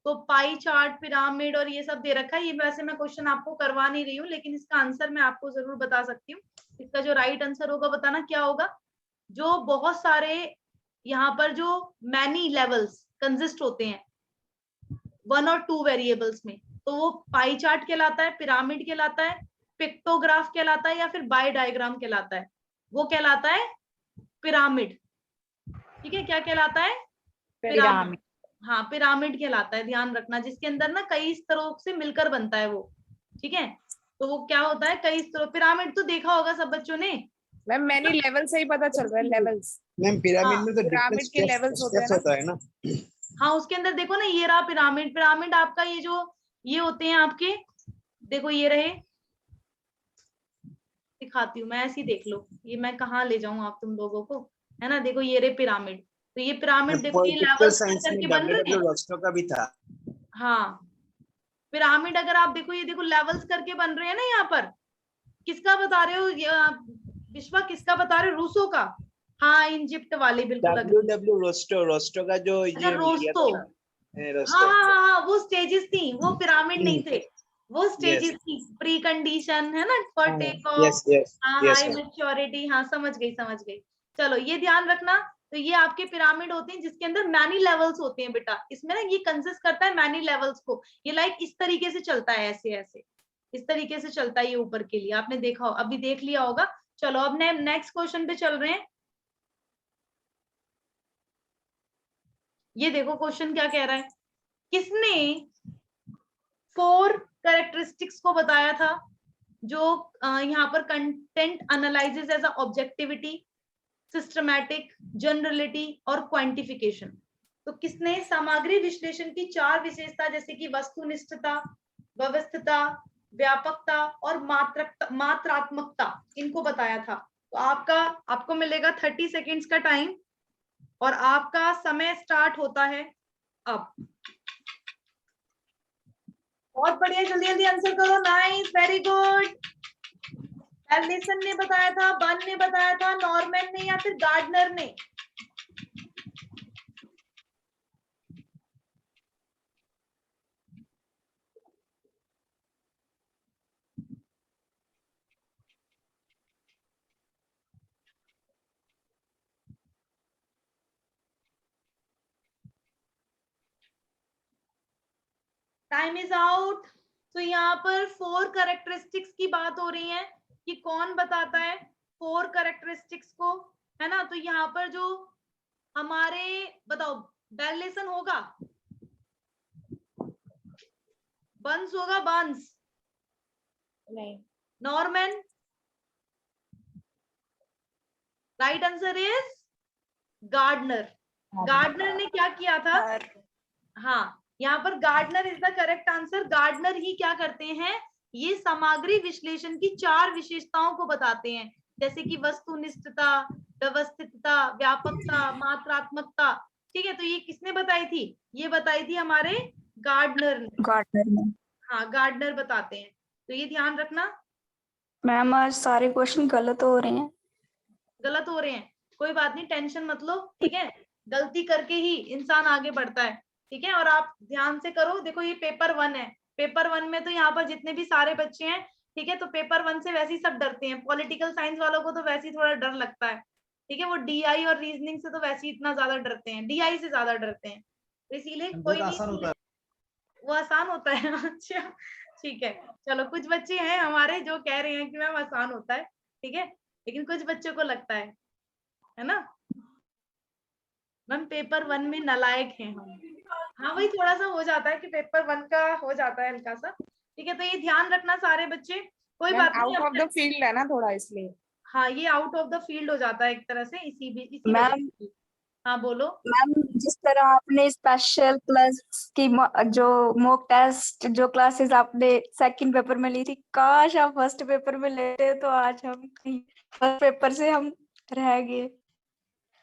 तो पाई चार्ट, पिरामिड और ये सब दे रखा है। ये वैसे मैं क्वेश्चन आपको करवा नहीं रही हूँ, लेकिन इसका आंसर मैं आपको जरूर बता सकती हूँ। इसका जो राइट आंसर होगा बताना क्या होगा। जो बहुत सारे यहाँ पर जो मैनी लेवल्स कंसिस्ट होते हैं 1 और 2 वेरिएबल्स में, तो वो पाई चार्ट कहलाता है, पिरामिड कहलाता है, पिक्टोग्राफ कहलाता है, या फिर बाय डायग्राम कहलाता है। वो कहलाता है पिरामिड, ठीक है। क्या कहलाता है, पिरामिड, हाँ पिरामिड कहलाता है, ध्यान रखना। जिसके अंदर ना कई स्तरों से मिलकर बनता है वो, ठीक है। तो वो क्या होता है, कई स्तरों। पिरामिड तो देखा होगा सब बच्चों ने। मैम मैंने लेवल से ही पता चल रहा है, लेवल्स। मैम पिरामिड में तो पिरामिड के लेवल्स होते हैं ना। हाँ उसके अंदर देखो ना, ये रहा पिरामिड। पिरामिड आपका ये जो ये होते हैं आपके, देखो ये रहे, दिखाती हूँ मैं, ऐसी देख लो, ये मैं कहाँ ले जाऊं आप तुम लोगों को, है ना। देखो ये रहे पिरामिड, तो ये पिरामिड देखो, ये लेवल करके बन रहे हैं, का भी था। हाँ पिरामिड अगर आप देखो, ये देखो लेवल्स करके बन रहे हैं ना। यहाँ पर किसका बता रहे हो विश्वा, किसका बता रहे हो, रूसो का, हाँ इजिप्ट वाले बिल्कुल। रोस्टो का जो ये रोस्टो, हाँ वो स्टेजेस थी, वो पिरामिड नहीं थे, वो स्टेजेस थी। प्री कंडीशन है ना, for take off, high maturity, हाँ समझ गई। चलो ये ध्यान रखना। तो ये आपके पिरामिड होते हैं जिसके अंदर मैनी लेवल्स होते हैं बेटा। इसमें ना ये कंसिस्ट करता है मैनी लेवल्स को। ये लाइक इस तरीके से चलता है, ऐसे ऐसे इस तरीके से चलता है ये ऊपर के लिए, आपने देखा हो, अभी देख लिया होगा। चलो अब नेक्स्ट क्वेश्चन पे चल रहे हैं। ये देखो क्वेश्चन क्या कह रहा है, किसने 4 कैरेक्टरिस्टिक्स को बताया था जो यहाँ पर content analysis as a objectivity, systematic, generality और क्वांटिफिकेशन। तो किसने सामग्री विश्लेषण की 4 विशेषता, जैसे कि वस्तुनिष्ठता, व्यवस्थितता, व्यापकता और मात्रात्मकता, इनको बताया था। तो आपको मिलेगा 30 सेकेंड्स का टाइम और आपका समय स्टार्ट होता है अब। बहुत बढ़िया, जल्दी जल्दी आंसर करो। Nice, very good. एलिसन ने बताया था, बन ने बताया था, नॉर्मन ने या फिर गार्डनर ने? Time is out. तो यहाँ पर 4 कैरेक्टरिस्टिक्स की बात हो रही है कि कौन बताता है 4 कैरेक्टरिस्टिक्स को, है ना। तो यहाँ पर जो हमारे, बताओ, बैलेसन होगा, बंस होगा, बंस नहीं, Norman? Right answer is Gardner. Gardner ने क्या किया था? हाँ, यहाँ पर Gardner is the correct answer. Gardner ही क्या करते हैं, ये सामग्री विश्लेषण की 4 विशेषताओं को बताते हैं, जैसे कि वस्तुनिष्ठता, व्यवस्थितता, व्यापकता, मात्रात्मकता। ठीक है, तो ये किसने बताई थी? ये बताई थी हमारे गार्डनर ने। हाँ, गार्डनर बताते हैं, तो ये ध्यान रखना। मैम आज सारे क्वेश्चन गलत हो रहे हैं। गलत हो रहे हैं, कोई बात नहीं, टेंशन मत लो, ठीक है। गलती करके ही इंसान आगे बढ़ता है, ठीक है। और आप ध्यान से करो, देखो ये पेपर 1 है। पेपर 1 में तो यहाँ पर जितने भी सारे बच्चे हैं, ठीक है, तो पेपर 1 से वैसे ही सब डरते हैं। पॉलिटिकल साइंस वालों को तो वैसे ही थोड़ा डर लगता है, ठीक है। वो डीआई और रीजनिंग से तो वैसे ही इतना ज्यादा डरते हैं, डीआई से ज्यादा डरते हैं, तो इसीलिए बहुत कोई आसान होता नहीं, वो आसान होता है। अच्छा, ठीक है। चलो, कुछ बच्चे हैं हमारे जो कह रहे हैं कि मैम आसान होता है, ठीक है, लेकिन कुछ बच्चों को लगता है ना। मैम पेपर 1 में नालायक हैं हम। हाँ, वही थोड़ा सा हो जाता है कि पेपर 1 का हो जाता है हल्का सा, ठीक है। तो ये ध्यान रखना सारे बच्चे, कोई बात नहीं। आउट ऑफ द फील्ड है ना थोड़ा, इसलिए। हाँ, ये आउट ऑफ द फील्ड हो जाता है एक तरह से, इसी वजह मैम से। हाँ, बोलो। मैम जिस तरह आपने स्पेशल क्लास की जो मॉक टेस्ट जो क्लासेस आपने सेकंड पेपर में ली थी, काश आप फर्स्ट पेपर में लेते तो आज हम फर्स्ट पेपर से हम रह गए।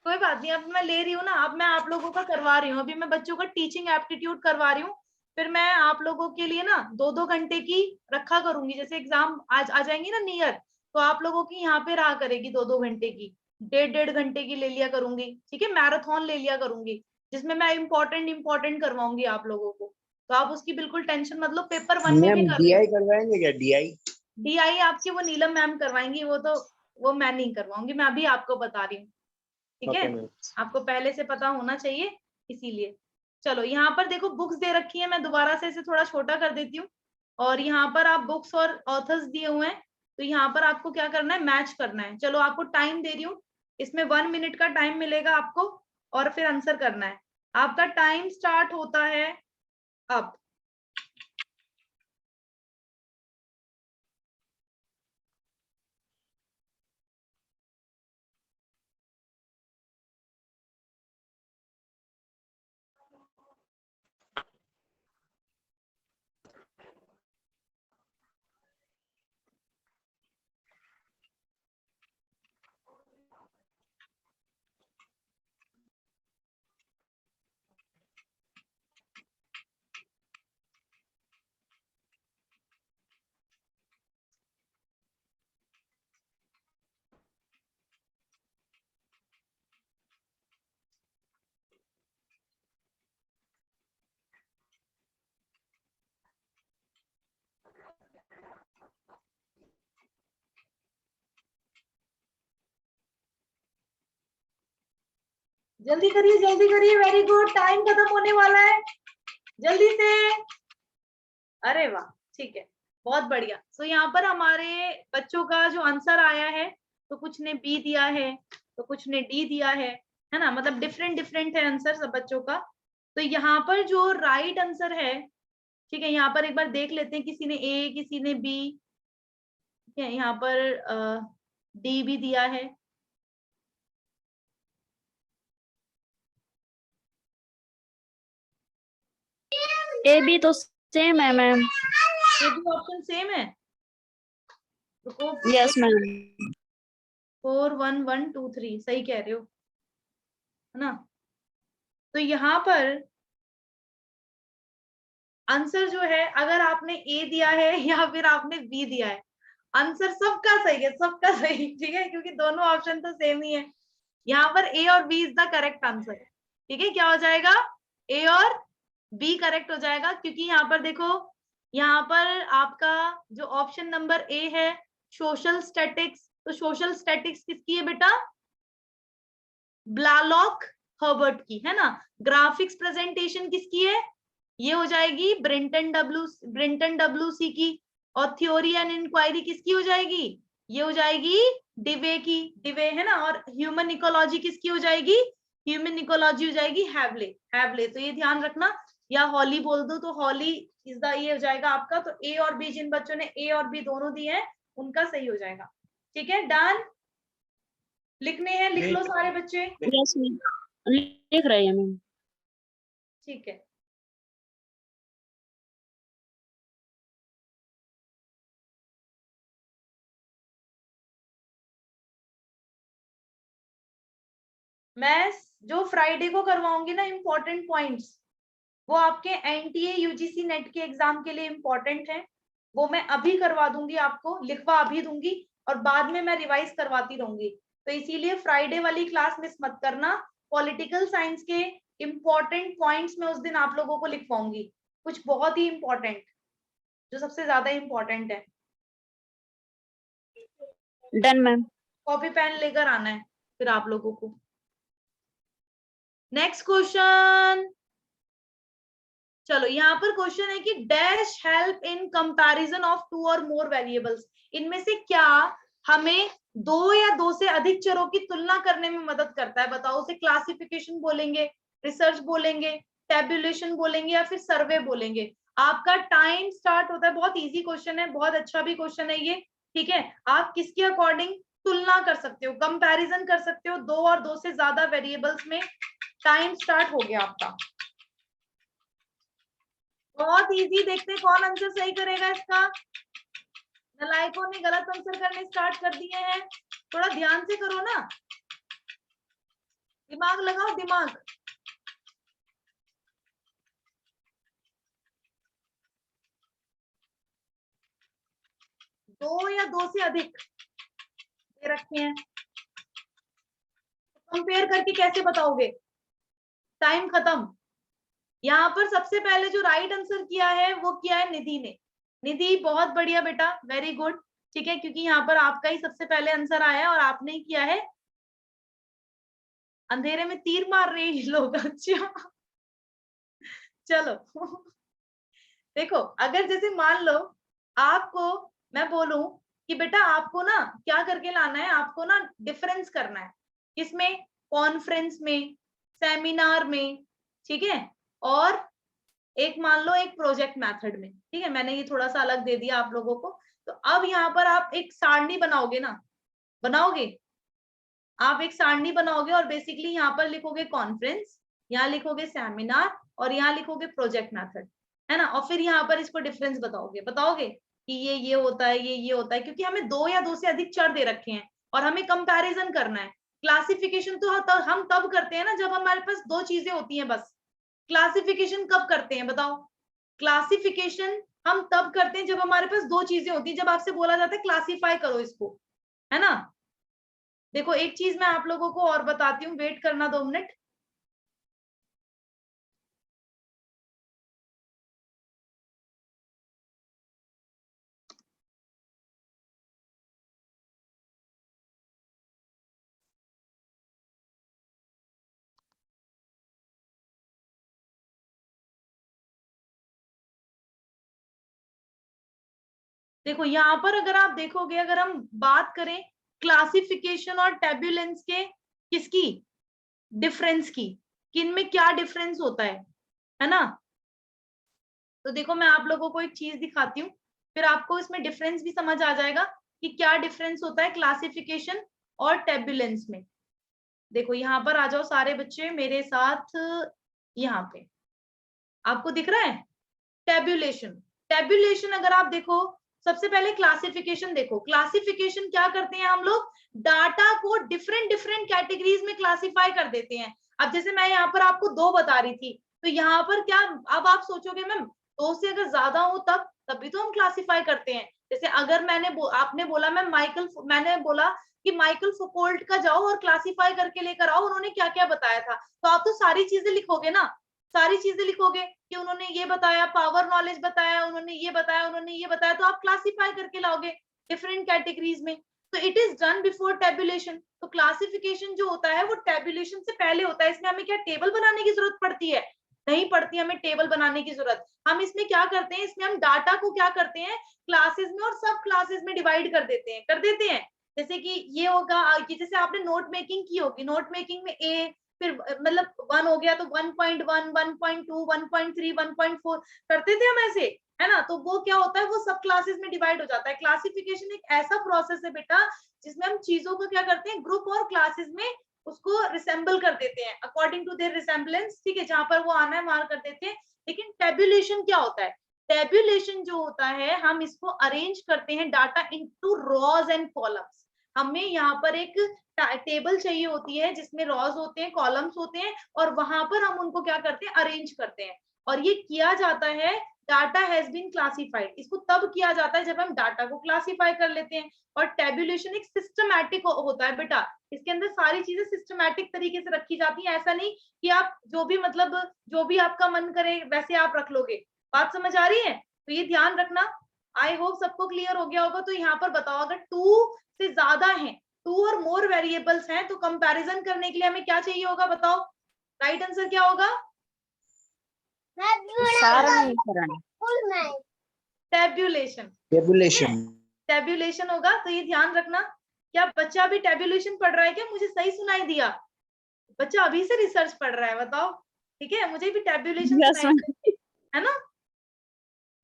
कोई बात नहीं, अब मैं ले रही हूँ ना, अब मैं आप लोगों का करवा रही हूँ। अभी मैं बच्चों का टीचिंग एप्टीट्यूड करवा रही हूँ, फिर मैं आप लोगों के लिए ना 2-2 घंटे की रखा करूंगी। जैसे एग्जाम आज आ जाएंगी ना नियर, तो आप लोगों की यहाँ पे रहा करेगी 2-2 घंटे की, 1.5 घंटे की ले लिया करूंगी, ठीक है। मैराथन ले लिया करूंगी, जिसमें मैं इम्पोर्टेंट करवाऊंगी आप लोगों को। तो आप उसकी बिल्कुल टेंशन मतलब पेपर 1 में भी मैम कर डीआई करवाएंगे क्या? डीआई डीआई आपकी वो नीलम मैम करवाएंगी, वो मैं नहीं करवाऊंगी, मैं अभी आपको बता रही हूँ, ठीक है। Okay ma'am. आपको पहले से पता होना चाहिए, इसीलिए। चलो, यहाँ पर देखो बुक्स दे रखी है, मैं दोबारा से इसे थोड़ा छोटा कर देती हूँ। और यहाँ पर आप बुक्स और ऑथर्स दिए हुए हैं, तो यहाँ पर आपको क्या करना है, मैच करना है। चलो, आपको टाइम दे रही हूँ, इसमें 1 मिनट का टाइम मिलेगा आपको, और फिर आंसर करना है। आपका टाइम स्टार्ट होता है अब। जल्दी करिए, जल्दी करिए, वेरी गुड, टाइम खत्म होने वाला है, जल्दी से। अरे वाह, ठीक है, बहुत बढ़िया। तो यहाँ पर हमारे बच्चों का जो आंसर आया है, तो कुछ ने बी दिया है, तो कुछ ने डी दिया है ना, मतलब डिफरेंट डिफरेंट है आंसर सब बच्चों का। तो यहाँ पर जो राइट आंसर है, ठीक है, यहाँ पर एक बार देख लेते हैं, किसी ने ए, किसी ने बी, ठीक है, यहाँ पर डी भी दिया है। ए बी तो सेम है मैम। ये भी ऑप्शन सेम है? रुको, यस मैम। 4 1 1 2 3 सही कह रहे हो, है ना? तो यहाँ पर आंसर जो है, अगर आपने ए दिया है या फिर आपने बी दिया है, आंसर सबका सही है, सबका सही, ठीक है, क्योंकि दोनों ऑप्शन तो सेम ही है। यहाँ पर ए और B is the correct answer, ठीक है। क्या हो जाएगा? ए और बी करेक्ट हो जाएगा, क्योंकि यहाँ पर देखो, यहाँ पर आपका जो ऑप्शन नंबर ए है सोशल स्टैटिक्स, तो सोशल स्टैटिक्स किसकी है बेटा? ब्लालॉक हर्बर्ट की, है ना। ग्राफिक्स प्रेजेंटेशन किसकी है? ये हो जाएगी ब्रिंटन डब्ल्यू सी की। और थ्योरी एंड इंक्वायरी किसकी हो जाएगी? ये हो जाएगी डिवे की, डिवे, है ना। और ह्यूमन इकोलॉजी किसकी हो जाएगी? ह्यूमन इकोलॉजी हो जाएगी हैवले। तो ये ध्यान रखना, या हॉली बोल दो तो हॉली इज द, ये हो जाएगा आपका। तो ए और बी, जिन बच्चों ने ए और बी दोनों दिए हैं उनका सही हो जाएगा, ठीक है। डन? लिखने हैं, लिख लो सारे बच्चे। यस मैम, लिख रहे हैं मैम। ठीक है, मैं जो फ्राइडे को करवाऊंगी ना इम्पोर्टेंट पॉइंट्स, वो आपके एनटीए यूजीसी नेट के एग्जाम के लिए इम्पोर्टेंट है, वो मैं अभी करवा दूंगी, आपको लिखवा अभी दूंगी और बाद में मैं रिवाइज करवाती रहूंगी। तो इसीलिए फ्राइडे वाली क्लास मिस मत करना। पॉलिटिकल साइंस के इम्पोर्टेंट पॉइंट्स में उस दिन आप लोगों को लिखवाऊंगी, कुछ बहुत ही इम्पोर्टेंट, जो सबसे ज्यादा इम्पोर्टेंट है। Done ma'am. कॉपी पेन लेकर आना है फिर आप लोगों को। नेक्स्ट क्वेश्चन, चलो यहाँ पर क्वेश्चन है कि dash help in comparison of 2 और मोर वेरिएबल्स। इनमें से क्या हमें 2 या 2 से अधिक चरों की तुलना करने में मदद करता है? बताओ, उसे क्लासिफिकेशन बोलेंगे, रिसर्च बोलेंगे, टेबुलेशन बोलेंगे या फिर सर्वे बोलेंगे? आपका टाइम स्टार्ट होता है। बहुत इजी क्वेश्चन है, बहुत अच्छा भी क्वेश्चन है ये, ठीक है। आप किसके अकॉर्डिंग तुलना कर सकते हो, कंपैरिजन कर सकते हो 2 और 2 से ज्यादा वेरिएबल्स में? टाइम स्टार्ट हो गया आपका। बहुत इजी, देखते हैं कौन आंसर सही करेगा इसका। नलायकों ने गलत आंसर करने स्टार्ट कर दिए हैं, थोड़ा ध्यान से करो ना, दिमाग लगाओ दिमाग। दो या 2 से अधिक दे रखे हैं, कंपेयर करके कैसे बताओगे? टाइम खत्म। यहाँ पर सबसे पहले जो राइट आंसर किया है वो किया है निधि ने। निधि बहुत बढ़िया बेटा, वेरी गुड, ठीक है, क्योंकि यहाँ पर आपका ही सबसे पहले आंसर आया है और आपने ही किया है। अंधेरे में तीर मार रहे हैं लोग, अच्छा चलो देखो, अगर जैसे मान लो आपको मैं बोलूं कि बेटा आपको ना क्या करके लाना है, आपको ना डिफरेंस करना है, किसमें? कॉन्फ्रेंस में, सेमिनार में, ठीक है, और एक मान लो एक प्रोजेक्ट मेथड में, ठीक है। मैंने ये थोड़ा सा अलग दे दिया आप लोगों को। तो अब यहाँ पर आप एक सारणी बनाओगे ना, बनाओगे आप एक सारणी बनाओगे और बेसिकली यहाँ पर लिखोगे कॉन्फ्रेंस, यहाँ लिखोगे सेमिनार और यहाँ लिखोगे प्रोजेक्ट मेथड, है ना। और फिर यहाँ पर इसको डिफरेंस बताओगे, बताओगे कि ये होता है, ये होता है, क्योंकि हमें 2 या 2 से अधिक चर दे रखे हैं और हमें कंपैरिजन करना है। क्लासिफिकेशन तो हम तब करते हैं ना जब हमारे पास 2 चीजें होती हैं बस। क्लासिफिकेशन कब करते हैं बताओ? क्लासिफिकेशन हम तब करते हैं जब हमारे पास 2 चीजें होती हैं, जब आपसे बोला जाता है क्लासिफाई करो इसको, है ना। देखो एक चीज मैं आप लोगों को और बताती हूँ, वेट करना 2 मिनट। देखो यहाँ पर अगर आप देखोगे, अगर हम बात करें क्लासिफिकेशन और टेबुलेंस के, किसकी डिफरेंस की, किन में क्या डिफरेंस होता है ना। तो देखो मैं आप लोगों को एक चीज दिखाती हूँ, फिर आपको इसमें डिफरेंस भी समझ आ जाएगा कि क्या डिफरेंस होता है क्लासिफिकेशन और टेबुलेंस में। देखो यहाँ पर आ जाओ सारे बच्चे मेरे साथ, यहाँ पे आपको दिख रहा है टेबुलेशन, टेबुलेशन अगर आप देखो, सबसे पहले क्लासिफिकेशन देखो। क्लासिफिकेशन क्या करते हैं हम लोग, डाटा को डिफरेंट डिफरेंट कैटेगरीज में क्लासिफाई कर देते हैं। अब जैसे मैं यहाँ पर आपको 2 बता रही थी, तो यहाँ पर क्या, अब आप सोचोगे मैम 2 से अगर ज्यादा हो तब भी तो हम क्लासिफाई करते हैं। जैसे अगर आपने बोला मैम मैंने बोला कि माइकल फुकोल्ट का जाओ और क्लासिफाई करके लेकर आओ, उन्होंने क्या क्या बताया था, तो आप तो सारी चीजें लिखोगे ना, सारी चीजें लिखोगे कि उन्होंने ये बताया, पावर नॉलेज बताया, उन्होंने ये बताया, उन्होंने ये बताया, तो आप क्लासिफाई करके लाओगे डिफरेंट कैटेगरीज में। तो it is done before tabulation. तो क्लासिफिकेशन जो होता है वो टेबुलेशन से पहले होता है। इसमें हमें क्या टेबल बनाने की जरूरत पड़ती है? नहीं पड़ती हमें टेबल बनाने की जरूरत। हम इसमें क्या करते हैं, इसमें हम डाटा को क्या करते हैं, क्लासेस में और सब क्लासेस में डिवाइड कर देते हैं। जैसे कि ये होगा कि जैसे आपने नोट मेकिंग की होगी, नोट मेकिंग में ए, फिर मतलब 1 हो गया तो 1.1, 1.2, 1.3, 1.4 करते थे हम ऐसे, है ना। तो वो क्या होता है, वो सब क्लासेस में डिवाइड हो जाता है। क्लासिफिकेशन एक ऐसा प्रोसेस है बेटा जिसमें हम चीजों को क्या करते हैं, ग्रुप और क्लासेस में उसको रिसेंबल कर देते हैं अकॉर्डिंग टू देयर रिसेम्बलेंस, ठीक है, जहां पर वो आना है वहां कर देते हैं। लेकिन टेबुलेशन क्या होता है, टेबुलेशन जो होता है, हम इसको अरेंज करते हैं data into rows and columns. हमें यहाँ पर एक टेबल चाहिए होती है जिसमें रॉज होते हैं, कॉलम्स होते हैं, और वहां पर हम उनको क्या करते हैं, अरेंज करते हैं। और ये किया जाता है, डाटा हैज बीन क्लासिफाइड, इसको तब किया जाता है जब हम डाटा को क्लासिफाई कर लेते हैं। और टेबुलेशन एक सिस्टमैटिक होता है बेटा, इसके अंदर सारी चीजें सिस्टमैटिक तरीके से रखी जाती हैं। ऐसा नहीं कि आप जो भी आपका मन करे वैसे आप रख लोगे। बात समझ आ रही है? तो ये ध्यान रखना। आई होप सबको क्लियर हो गया होगा। तो यहाँ पर बताओ, अगर 2 से ज्यादा है, 2 और मोर वेरिएबल्स हैं, तो कंपैरिजन करने के लिए हमें क्या चाहिए होगा, बताओ राइट आंसर क्या होगा? टेबुलेशन। टेबुलेशन। टेबुलेशन होगा। तो ये ध्यान रखना। क्या बच्चा अभी टेबुलेशन पढ़ रहा है क्या? मुझे सही सुनाई दिया? बच्चा अभी से रिसर्च पढ़ रहा है, बताओ। ठीक है, मुझे भी टेबुलेशन सुनाई दिया, है ना।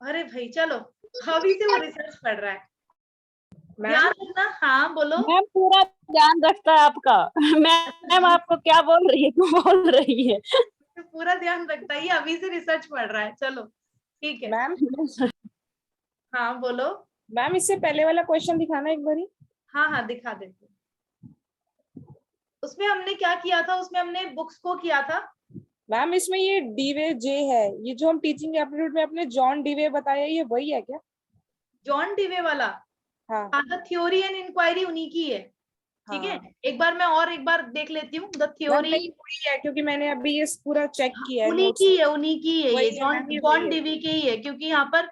अरे भाई चलो, अभी से वो रिसर्च पढ़ रहा है, ध्यान रखना। हाँ बोलो। मैम पूरा ध्यान रखता है आपका। मैम आपको क्या बोल रही है तो पूरा ध्यान रखता है, ये अभी से रिसर्च पढ़ रहा है। चलो ठीक है मैम हाँ बोलो। मैम इससे पहले वाला क्वेश्चन दिखाना एक बारी। हाँ हाँ दिखा देते। उसमें हमने क्या किया था, उसमें हमने बुक्स को किया था। मैम इसमें ये डीवे जे है, ये जो हम टीचिंग एप्टीट्यूड में अपने जॉन डीवे बताया, ये वही है क्या? जॉन डीवे वाला? हाँ थ्योरी एंड इंक्वायरी उन्हीं की है, ठीक है। एक बार देख लेती हूँ द थ्योरी। वही है, क्योंकि मैंने अभी ये पूरा चेक किया है। उन्हीं की है ये, जॉन डीवी की ही है, क्योंकि यहाँ पर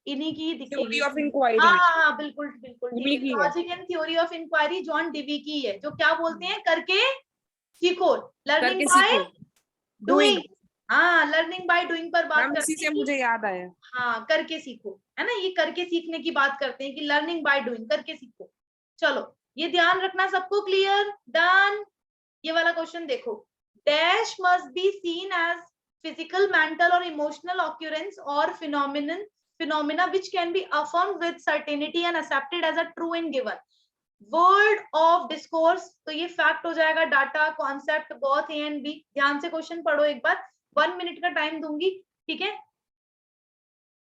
इन्हीं की ही दिखेगी। Of inquiry. हाँ बिल्कुल बिल्कुल, उन्हीं की है। Logic and theory of inquiry John Dewey की है, जो क्या बोलते हैं, करके सीखो, लर्निंग बाय डूइंग। हाँ, लर्निंग बाय डूइंग पर बात करते हैं। से मुझे याद आया। हाँ, करके सीखो, है ना, ये करके सीखने की बात करते हैं कि लर्निंग बाय डूइंग, करके सीखो। चलो ये ध्यान रखना सबको, क्लियर, डन। ये वाला क्वेश्चन देखो, dash must be seen as physical, mental और इमोशनल ऑक्यूरेंस और phenomena which can be affirmed with certainty and accepted as a true and given word of discourse। तो ये फैक्ट हो जाएगा, data, concept, both A and B. ध्यान से question पढ़ो एक बार, 1 मिनट का टाइम दूंगी, ठीक है।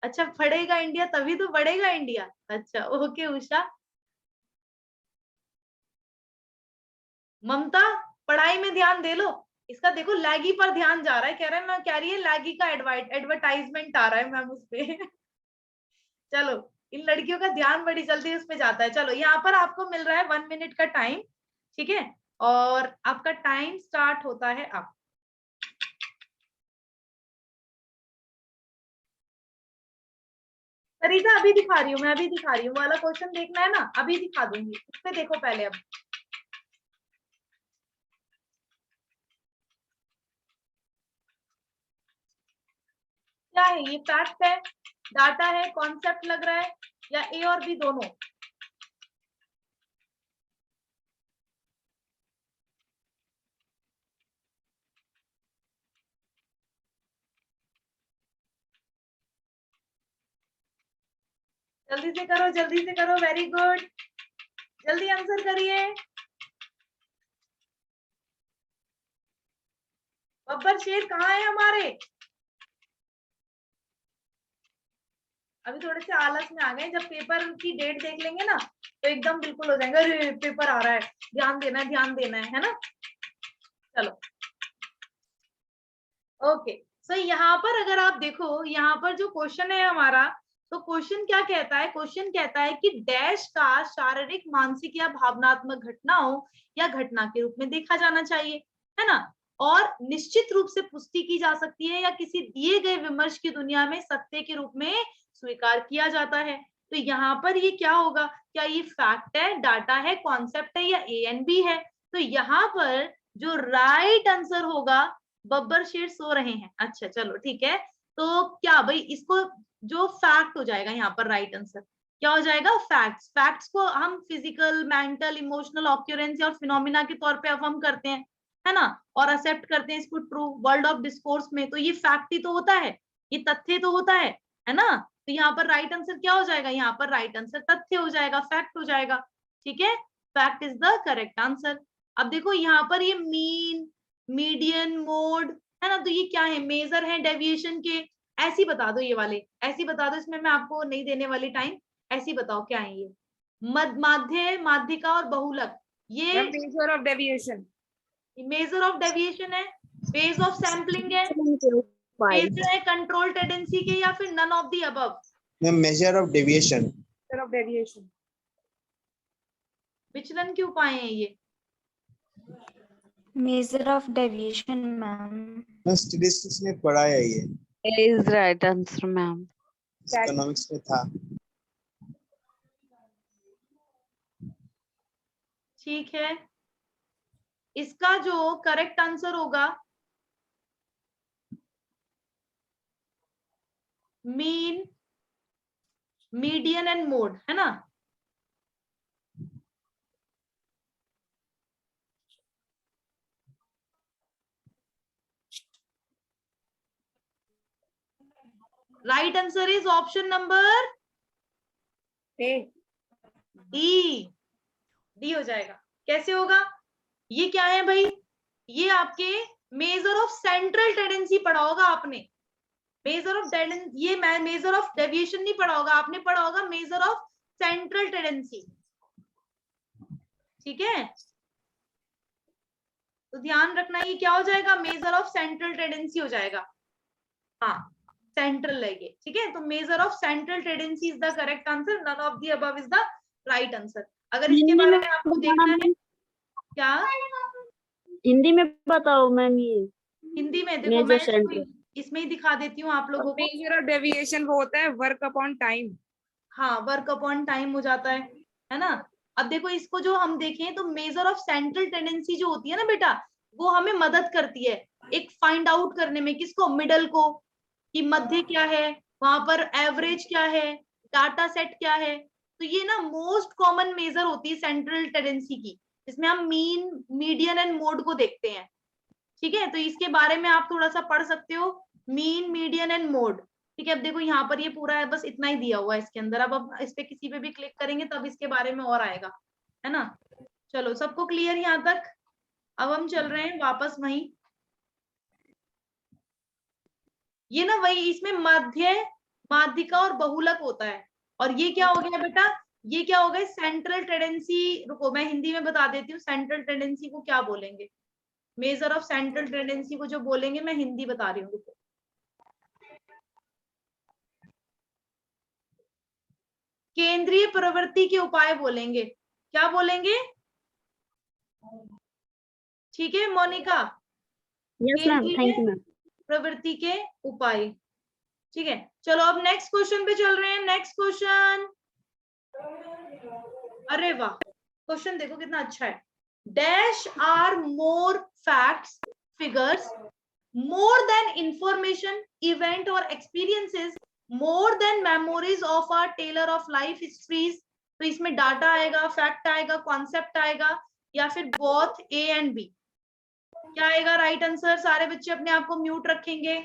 अच्छा, पढ़ेगा इंडिया तभी तो बढ़ेगा इंडिया। अच्छा ओके उषा। ममता पढ़ाई में ध्यान दे लो, इसका देखो लैगी पर ध्यान जा रहा है, कह रही है लैगी का एडवर्टाइजमेंट आ रहा है मैम उस पे। चलो, इन लड़कियों का ध्यान बड़ी जल्दी उस पे जाता है। चलो यहाँ पर आपको मिल रहा है 1 मिनट का टाइम, ठीक है, और आपका टाइम स्टार्ट होता है अब। सरिता अभी दिखा रही हूँ, मैं अभी दिखा रही हूँ, वाला क्वेश्चन देखना है ना, अभी दिखा दूंगी, उस पे देखो पहले। अब क्या है ये, फैक्ट है, डाटा है, कॉन्सेप्ट लग रहा है, या ए और बी दोनों? जल्दी से करो, वेरी गुड, जल्दी आंसर करिए। बब्बर शेर कहाँ है हमारे? अभी थोड़े से आलस में आ गए, जब पेपर की डेट देख लेंगे ना तो एकदम बिल्कुल हो जाएगा, अरे पेपर आ रहा है, ध्यान देना है ना। चलो ओके, सो यहाँ पर अगर आप देखो, यहाँ पर जो क्वेश्चन है हमारा, तो क्वेश्चन क्या कहता है, क्वेश्चन कहता है कि डैश का शारीरिक, मानसिक या भावनात्मक घटनाओं या घटना के रूप में देखा जाना चाहिए, है ना, और निश्चित रूप से पुष्टि की जा सकती है या किसी दिए गए विमर्श की दुनिया में सत्य के रूप में स्वीकार किया जाता है। तो यहाँ पर ये क्या होगा, क्या ये फैक्ट है, डाटा है, कॉन्सेप्ट है, या ए एंड बी है? तो यहाँ पर जो राइट आंसर होगा, बब्बर शेर सो रहे हैं, अच्छा चलो ठीक है, तो क्या भाई इसको जो फैक्ट हो जाएगा यहाँ पर राइट आंसर क्या हो जाएगा, फैक्ट्स। फैक्ट्स को हम फिजिकल, मेंटल, इमोशनल ऑक्यूरेंस और फिनोमिना के तौर पे अफर्म करते हैं, है ना, और एक्सेप्ट करते हैं इसको ट्रू वर्ल्ड ऑफ डिस्कोर्स में, तो ये फैक्ट ही तो होता है, ये तथ्य तो होता है ना। तो यहाँ पर राइट आंसर क्या हो जाएगा, यहाँ पर राइट आंसर तथ्य हो जाएगा, फैक्ट हो जाएगा, ठीक है, fact is the correct answer. अब देखो यहाँ पर ये मीन, मीडियन, मोड, है ना, तो ये क्या है, मेजर है डेविएशन के, ऐसी बता दो, ये वाले ऐसी बता दो, इसमें मैं आपको नहीं देने वाली टाइम, ऐसी बताओ क्या है ये, माध्य, माध्यिका और बहुलक, ये measure of deviation, measure of deviation है, बेस ऑफ सैम्पलिंग है, मेजर है कंट्रोल टेंडेंसी के, या फिर none of the above? Measure of deviation. Measure of deviation. विचलन के उपाय हैं ये? Measure of deviation ma'am. Statistics में पढ़ा है ये, is right answer, ma'am. Economics में था। ठीक है, इसका जो करेक्ट आंसर होगा मीन, मीडियन एंड मोड, है ना। Right answer is option number D, D हो जाएगा। कैसे होगा, ये क्या है भाई, ये आपके मेजर ऑफ सेंट्रल टेंडेंसी पढ़ा होगा आपने, मेजर ऑफ ये मेजर ऑफ डेविएशन नहीं पढ़ा होगा आपने, पढ़ा होगा मेजर ऑफ सेंट्रल टेंडेंसी, ठीक है, तो ध्यान रखना ये क्या हो जाएगा, मेजर ऑफ सेंट्रल टेंडेंसी हो जाएगा, हाँ सेंट्रल है ये, ठीक है, तो measure of central tendency is the correct answer, none of the above is the right answer. अगर इसके बारे में आपको देखना है, क्या हिंदी में बताओ मैम, ये हिंदी में देखो, मैं सेंट्रल इसमें ही दिखा देती हूँ आप लोगों को। मेजर ऑफ डेविएशन वो होता है वर्क अपॉन टाइम, हाँ वर्क अपॉन टाइम हो जाता है ना। अब देखो इसको जो हम देखें तो मेजर ऑफ सेंट्रल टेंडेंसी जो होती है ना बेटा, वो हमें मदद करती है एक फाइंड आउट करने में, किसको, मिडल को, कि मध्य क्या है, वहां पर एवरेज क्या है, डाटा सेट क्या है, तो ये ना मोस्ट कॉमन मेजर होती है सेंट्रल टेंडेंसी की, जिसमें हम मीन, मीडियन एंड मोड को देखते हैं, ठीक है, तो इसके बारे में आप थोड़ा सा पढ़ सकते हो, मीन, मीडियन एंड मोड, ठीक है। अब देखो यहाँ पर ये पूरा है, बस इतना ही दिया हुआ है इसके अंदर, अब इस पे किसी पे भी क्लिक करेंगे तब इसके बारे में और आएगा, है ना। चलो सबको क्लियर यहाँ तक, अब हम चल रहे हैं वापस वहीं, ये ना वही, इसमें मध्य, माध्यिका और बहुलक होता है, और ये क्या हो गया बेटा, ये क्या हो गया, सेंट्रल टेंडेंसी। रुको मैं हिंदी में बता देती हूँ सेंट्रल टेंडेंसी को क्या बोलेंगे, मेजर ऑफ सेंट्रल टेंडेंसी को जो बोलेंगे, मैं हिंदी बता रही हूँ, रुको, केंद्रीय प्रवृत्ति के उपाय बोलेंगे, क्या बोलेंगे, ठीक है Monica, yes ma'am, thank you ma'am. प्रवृत्ति के उपाय, ठीक है। चलो अब नेक्स्ट क्वेश्चन पे चल रहे हैं, नेक्स्ट क्वेश्चन, अरे वाह क्वेश्चन देखो कितना अच्छा है, dash are more facts, figures, more than information, event or experiences, more than memories of a teller of life histories। तो इसमें डाटा आएगा, फैक्ट आएगा, कॉन्सेप्ट आएगा, या फिर बोथ ए एंड बी, क्या आएगा राइट आंसर? सारे बच्चे अपने आप को म्यूट रखेंगे।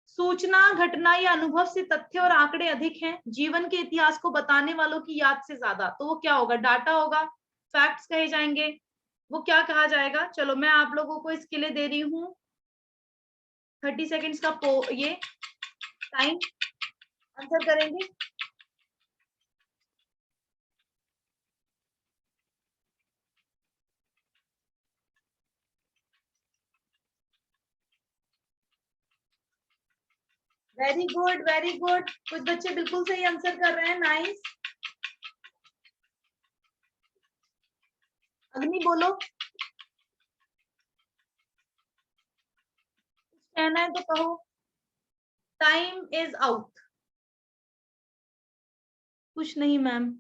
सूचना, घटना या अनुभव से तथ्य और आंकड़े अधिक हैं, जीवन के इतिहास को बताने वालों की याद से ज्यादा, तो वो क्या होगा, डाटा होगा, फैक्ट्स कहे जाएंगे, वो क्या कहा जाएगा। चलो मैं आप लोगों को इसके लिए दे रही हूँ 30 सेकेंड्स का ये टाइम, आंसर करेंगे? Very good, very good. कुछ बच्चे बिल्कुल सही आंसर कर रहे हैं, नाइस। अग्नि बोलो, कहना है तो कहो। Time is out. कुछ नहीं मैम।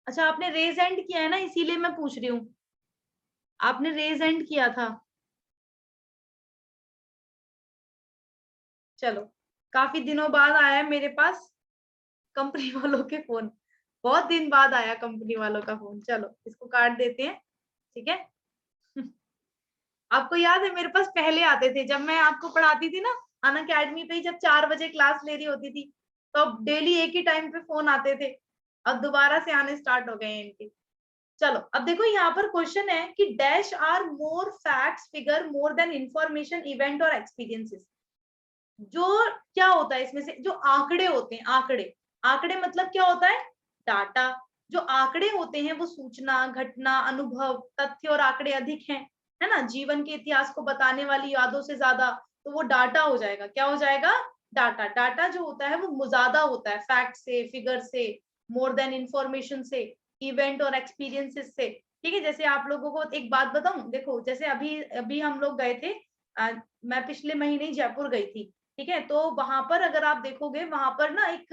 अच्छा, आपने रेज हैंड किया है ना, इसीलिए मैं पूछ रही हूँ। आपने रेज हैंड किया था। चलो, काफी दिनों बाद आया मेरे पास कंपनी वालों के फोन। बहुत दिन बाद आया कंपनी वालों का फोन। चलो, इसको काट देते हैं, ठीक है। आपको याद है मेरे पास पहले आते थे, जब मैं आपको पढ़ाती थी ना अन अकेडमी पे, जब 4 बजे क्लास ले रही होती थी, तो अब डेली एक ही टाइम पे फोन आते थे। अब दोबारा से आने स्टार्ट हो गए हैं इनके। चलो, अब देखो यहाँ पर क्वेश्चन है कि dash are more facts figure more than information event और एक्सपीरियंसेस। जो क्या होता है इसमें से, जो आंकड़े होते हैं, आंकड़े, आंकड़े मतलब क्या होता है? डाटा। जो आंकड़े होते हैं वो सूचना, घटना, अनुभव, तथ्य और आंकड़े अधिक हैं, है ना, जीवन के इतिहास को बताने वाली यादों से ज्यादा, तो वो डाटा हो जाएगा। क्या हो जाएगा? डाटा। डाटा जो होता है वो ज्यादा होता है फैक्ट से, फिगर से, मोर देन इंफॉर्मेशन से, इवेंट और एक्सपीरियंसेस से। ठीक है, जैसे आप लोगों को एक बात बताऊं, देखो जैसे अभी अभी हम लोग गए थे, मैं पिछले महीने ही जयपुर गई थी, ठीक है। तो वहां पर अगर आप देखोगे, वहां पर ना एक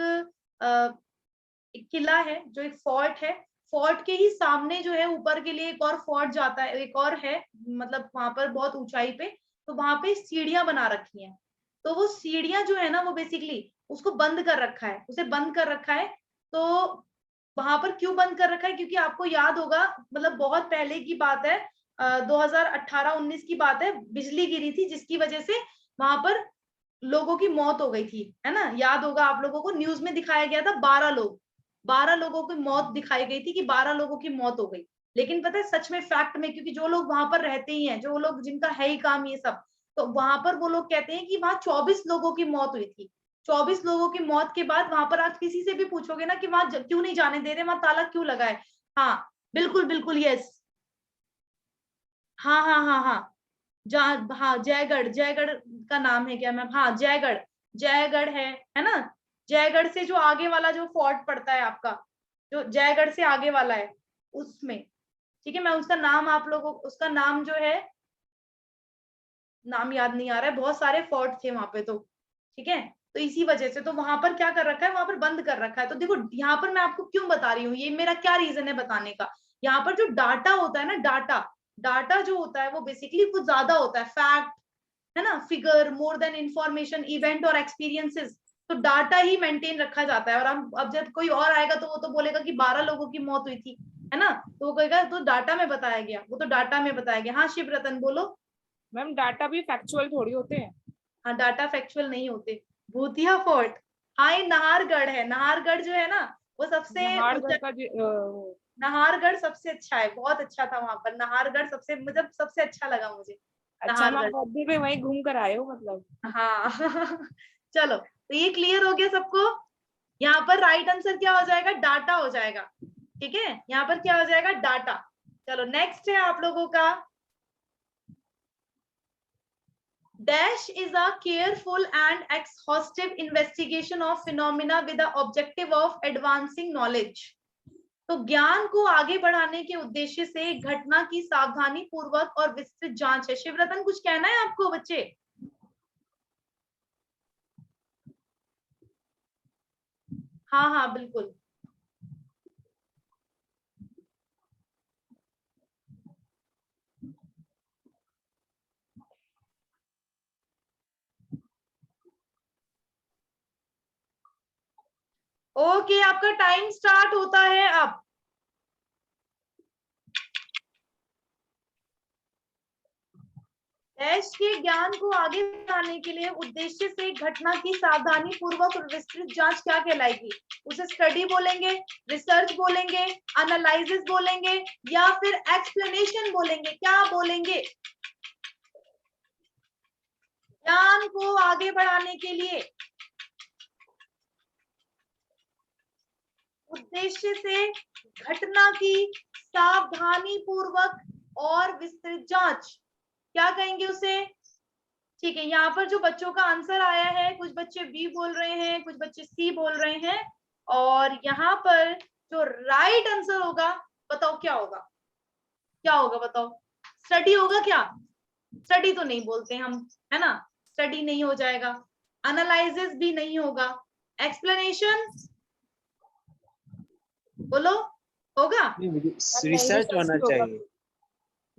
किला है, जो एक फोर्ट है। फोर्ट के ही सामने जो है ऊपर के लिए एक और फोर्ट जाता है, एक और है, मतलब वहां पर बहुत ऊंचाई पे। तो वहां पे सीढ़ियां बना रखी हैं। तो वो सीढ़ियां जो है ना, वो बेसिकली उसको बंद कर रखा है, उसे बंद कर रखा है। तो वहां पर क्यों बंद कर रखा है? क्योंकि आपको याद होगा, मतलब बहुत पहले की बात है, 2018-19 की बात है, बिजली गिरी थी जिसकी वजह से वहां पर लोगों की मौत हो गई थी, है ना। याद होगा आप लोगों को, न्यूज में दिखाया गया था 12 लोगों की मौत दिखाई गई थी, कि 12 लोगों की मौत हो गई। लेकिन पता है सच में फैक्ट में, क्योंकि जो लोग वहां पर रहते ही हैं, जो लोग जिनका है ही काम ये सब, तो वहां पर वो लोग कहते हैं कि वहां 24 लोगों की मौत हुई थी। 24 लोगों की मौत के बाद वहां पर आप किसी से भी पूछोगे ना कि वहां क्यों नहीं जाने दे रहे, वहां ताला क्यों लगा है। हाँ, बिल्कुल बिल्कुल, यस। हाँ हाँ हाँ हाँ, जहाँ, हाँ, जयगढ़, जयगढ़ का नाम है क्या मैम? हाँ, जयगढ़, जयगढ़ है ना। जयगढ़ से जो आगे वाला जो फोर्ट पड़ता है आपका, जो जयगढ़ से आगे वाला है, उसमें, ठीक है। मैं उसका नाम आप लोगों, उसका नाम जो है, नाम याद नहीं आ रहा है, बहुत सारे फोर्ट थे वहां पे तो, ठीक है। तो इसी वजह से तो वहां पर क्या कर रखा है, वहां पर बंद कर रखा है। तो देखो यहाँ पर मैं आपको क्यों बता रही हूँ, ये मेरा क्या रीजन है बताने का। यहाँ पर जो डाटा होता है ना, डाटा, डाटा जो होता है वो बेसिकली वो ज्यादा होता है, फैक्ट, है ना, figure, more than information, event और एक्सपीरियंसेस। तो डाटा ही मेंटेन रखा जाता है। और हम अब जब कोई और आएगा तो वो तो बोलेगा कि 12 लोगों की मौत हुई थी, है ना, तो वो कहेगा तो डाटा में बताया गया, वो तो डाटा में बताया गया। हाँ शिव रतन बोलो। मैम डाटा भी फैक्चुअल थोड़ी होते हैं। हाँ, डाटा फैक्चुअल नहीं होते। भूतिया फोर्ट, हाँ, ये नाहरगढ़ है। नाहरगढ़ जो है ना, वो सबसे ऊंचा। नाहरगढ़ का नाहरगढ़ सबसे अच्छा है, बहुत अच्छा था वहां पर। नाहरगढ़ सबसे, मतलब सबसे अच्छा लगा मुझे अच्छा, मैं नाहरगढ़। बर्थडे पे वहीं घूम कर आए हो मतलब। हाँ चलो, तो ये क्लियर हो गया सबको। यहाँ पर राइट आंसर क्या हो जाएगा? डाटा हो जाएगा, ठीक है। यहाँ पर क्या हो जाएगा? डाटा। चलो, नेक्स्ट है आप लोगों का। Dash is a careful and exhaustive investigation of phenomena with the objective of advancing knowledge. तो ज्ञान को आगे बढ़ाने के उद्देश्य से घटना की सावधानी पूर्वक और विस्तृत जांच है। शिवरतन कुछ कहना है आपको बच्चे? हाँ हाँ बिल्कुल। ओके, आपका टाइम स्टार्ट होता है अब। डैश के ज्ञान को आगे बढ़ाने के लिए उद्देश्य से घटना की सावधानी पूर्वक और विस्तृत जांच क्या कहलाएगी? उसे स्टडी बोलेंगे, रिसर्च बोलेंगे, एनालिसिस बोलेंगे, या फिर एक्सप्लेनेशन बोलेंगे? क्या बोलेंगे? ज्ञान को आगे बढ़ाने के लिए उद्देश्य से घटना की सावधानी पूर्वक और विस्तृत जांच, क्या कहेंगे उसे? ठीक है, यहाँ पर जो बच्चों का आंसर आया है, कुछ बच्चे बी बोल रहे हैं, कुछ बच्चे सी बोल रहे हैं, और यहाँ पर जो राइट आंसर होगा, बताओ क्या होगा? क्या होगा बताओ? स्टडी होगा क्या? स्टडी तो नहीं बोलते हम, है ना, स्टडी नहीं हो जाएगा, एनालिसिस भी नहीं होगा, एक्सप्लेनेशन बोलो होगा? रिसर्च होना चाहिए।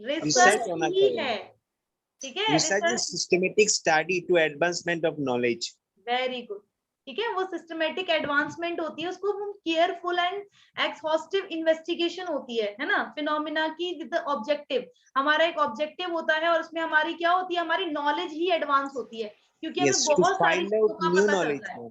रिसर्च होना ही चाहिए। है, ठीक है, research is systematic study to advancement of knowledge. Very good, ठीक है, वो सिस्टमेटिक एडवांसमेंट होती है, उसको हम केयरफुल एंड एक्सहॉस्टिव इन्वेस्टिगेशन होती है ना, फिनोमिना की विद ऑब्जेक्टिव, हमारा एक ऑब्जेक्टिव होता है और उसमें हमारी क्या होती है, हमारी नॉलेज ही एडवांस होती है, क्योंकि हमें बहुत सारी चीजों का पता चलता है।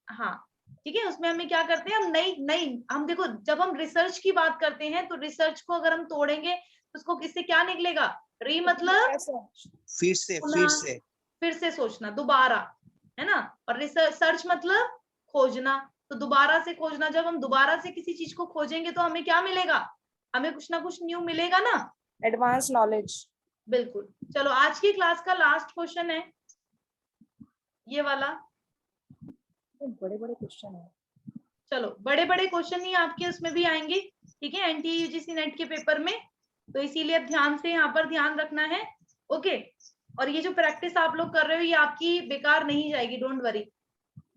हाँ ठीक है, उसमें हमें क्या करते हैं, हम नई हम देखो, जब हम रिसर्च की बात करते हैं तो रिसर्च को अगर हम तोड़ेंगे तो उसको किससे क्या निकलेगा? री मतलब फिर से सोचना, दोबारा, है ना, और रिसर्च सर्च मतलब खोजना, तो दोबारा से खोजना, जब हम दोबारा से किसी चीज को खोजेंगे तो हमें क्या मिलेगा? हमें कुछ ना कुछ न्यू मिलेगा ना, एडवांस नॉलेज। बिल्कुल। चलो आज की क्लास का लास्ट क्वेश्चन है ये वाला, बड़े बड़े क्वेश्चन है। चलो बड़े बड़े क्वेश्चन ही आपके उसमें भी आएंगे, ठीक है, एनटीए यूजीसी नेट के पेपर में, तो इसीलिए अब ध्यान से यहाँ पर ध्यान रखना है, ओके। और ये जो प्रैक्टिस आप लोग कर रहे हो ये आपकी बेकार नहीं जाएगी, डोंट वरी।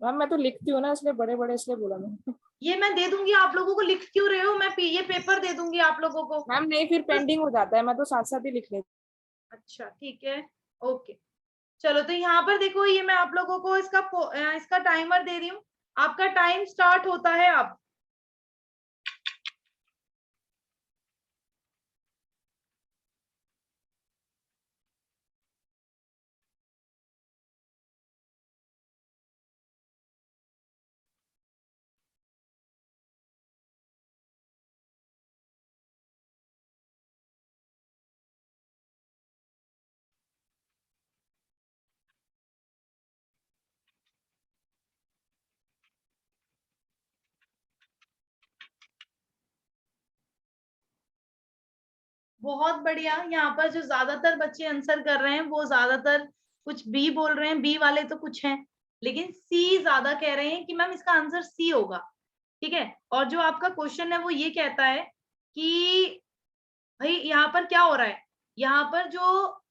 मैम मैं तो लिखती हूँ ना, इसलिए बड़े बड़े इसलिए बोला मैंने। ये मैं दे दूंगी आप लोगों को, लिख क्यों रहे हो? मैं ये पेपर दे दूंगी आप लोगों को। मैम नहीं, फिर पेंडिंग हो जाता है, मैं तो साथ साथ ही लिख लेती हूँ। अच्छा ठीक है, ओके। चलो तो यहाँ पर देखो, ये मैं आप लोगों को इसका टाइमर दे रही हूँ, आपका टाइम स्टार्ट होता है अब। बहुत बढ़िया, यहाँ पर जो ज्यादातर बच्चे आंसर कर रहे हैं वो ज्यादातर कुछ बी बोल रहे हैं, बी वाले तो कुछ हैं, लेकिन सी ज्यादा कह रहे हैं कि मैम इसका आंसर सी होगा, ठीक है। और जो आपका क्वेश्चन है वो ये कहता है कि भाई यहाँ पर क्या हो रहा है, यहाँ पर जो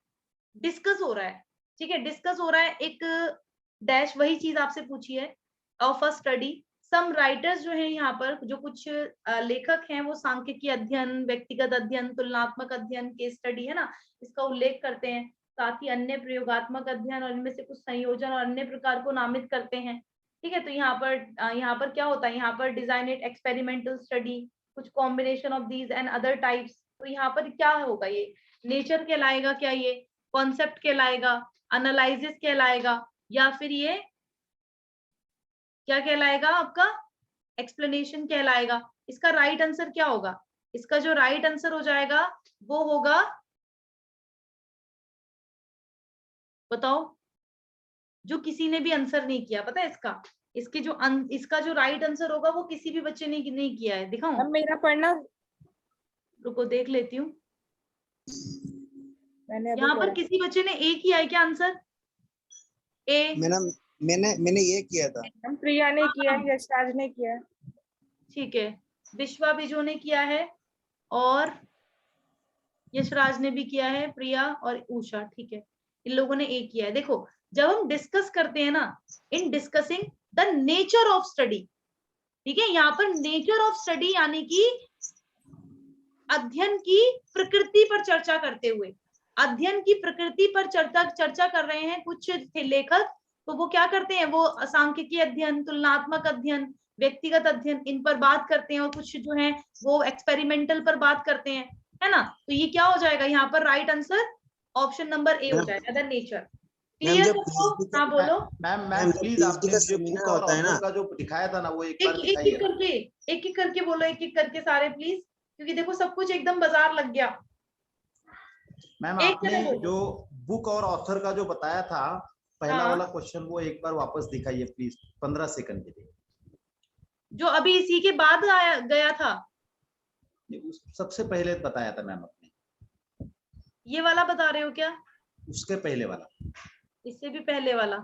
डिस्कस हो रहा है, ठीक है, डिस्कस हो रहा है, एक डैश वही चीज आपसे पूछी है, of a study some writers जो है यहाँ पर, जो कुछ लेखक हैं वो सांख्यिकी अध्ययन, व्यक्तिगत अध्ययन, तुलनात्मक अध्ययन, केस स्टडी, है ना, इसका उल्लेख करते हैं, साथ ही अन्य प्रयोगात्मक अध्ययन और इनमें से कुछ संयोजन और अन्य प्रकार को नामित करते हैं, ठीक है। तो यहाँ पर क्या होता है, यहाँ पर डिजाइनेड एक्सपेरिमेंटल स्टडी, कुछ combination of these and other types, तो यहाँ पर क्या होगा, ये नेचर कहलाएगा क्या, ये कॉन्सेप्ट कहलाएगा, एनालिसिस कहलाएगा, या फिर ये क्या कहलाएगा आपका, एक्सप्लेनेशन कहलाएगा? इसका राइट आंसर क्या होगा? इसका जो राइट आंसर हो जाएगा वो होगा, बताओ, जो किसी ने भी आंसर नहीं किया, पता है इसका जो राइट आंसर होगा वो किसी भी बच्चे ने नहीं किया है, दिखाऊं? मेरा पढ़ना, रुको देख लेती हूँ, मैंने यहाँ पर किसी बच्चे ने ए किया है क्या आंसर? ए मैंने ये किया था। प्रिया ने किया है, यशराज ने किया है, ठीक है, विश्वा बिजो ने किया है और यशराज ने भी किया है, प्रिया और उषा, ठीक है, इन लोगों ने ए किया है। देखो जब हम डिस्कस करते हैं ना, इन discussing the nature of study, ठीक है, यहाँ पर नेचर ऑफ स्टडी यानी कि अध्ययन की प्रकृति पर चर्चा करते हुए, अध्ययन की प्रकृति पर चर्चा कर रहे हैं कुछ लेखक, तो वो क्या करते हैं, वो सांख्यिकी अध्ययन, तुलनात्मक अध्ययन, व्यक्तिगत अध्ययन, इन पर बात करते हैं, और कुछ जो है वो एक्सपेरिमेंटल पर बात करते हैं, है ना। तो ये क्या हो जाएगा, यहाँ पर right answer option number A हो जाएगा, द नेचर। क्लियर सबको? हाँ बोलो मैम प्लीज, आपने जो बुक और ऑथर का जो दिखाया था ना वो एक बार दिखाइए। एक एक करके बोलो, एक एक करके सारे प्लीज, क्योंकि देखो सब कुछ एकदम बाजार लग गया। मैम आपने जो बुक और ऑथर का जो बताया था पहला वाला क्वेश्चन, वो एक बार वापस दिखाइए प्लीज, 15 सेकंड के लिए। जो अभी इसी के बाद आया गया था? सबसे पहले बताया था मैम आपने। ये वाला बता रहे हो क्या? उसके पहले वाला। इससे भी पहले वाला?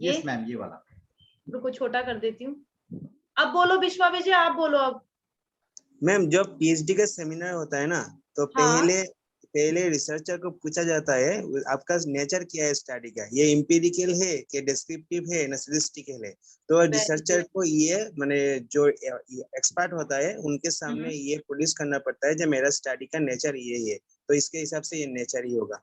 ये यस मैम, ये वाला। रुको छोटा कर देती हूँ। अब बोलो विश्वा विजय, आप बोलो अब। मैम जब पीएचडी का सेमिनार होता है ना, तो हाँ। पहले रिसर्चर को पूछा जाता है आपका नेचर क्या है स्टडी का, ये एम्पिरिकल है कि डिस्क्रिप्टिव है ना स्टैटिस्टिकल है। तो रिसर्चर को ये माने जो एक्सपर्ट होता है उनके सामने ये प्रोड्यूस करना पड़ता है, जो मेरा स्टडी का नेचर ये है, तो इसके हिसाब से ये नेचर ही होगा।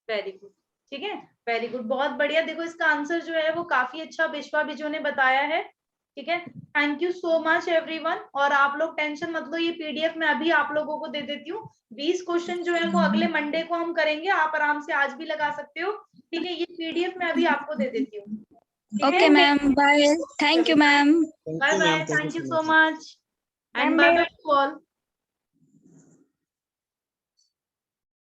वेरी गुड, ठीक है, वेरी गुड, बहुत बढ़िया। देखो इसका आंसर जो है वो काफी अच्छा विश्वा विजय ने बताया है, ठीक है। Thank you so much everyone. और आप लोग टेंशन मत लो, ये पीडीएफ मैं अभी आप लोगों को दे देती हूँ। 20 क्वेश्चन जो है वो अगले मंडे को हम करेंगे, आप आराम से आज भी लगा सकते हो, ठीक है। ये पीडीएफ मैं अभी आपको दे देती हूँ। Okay ma'am, bye. Thank you ma'am. Bye bye, thank you so much and bye bye to all.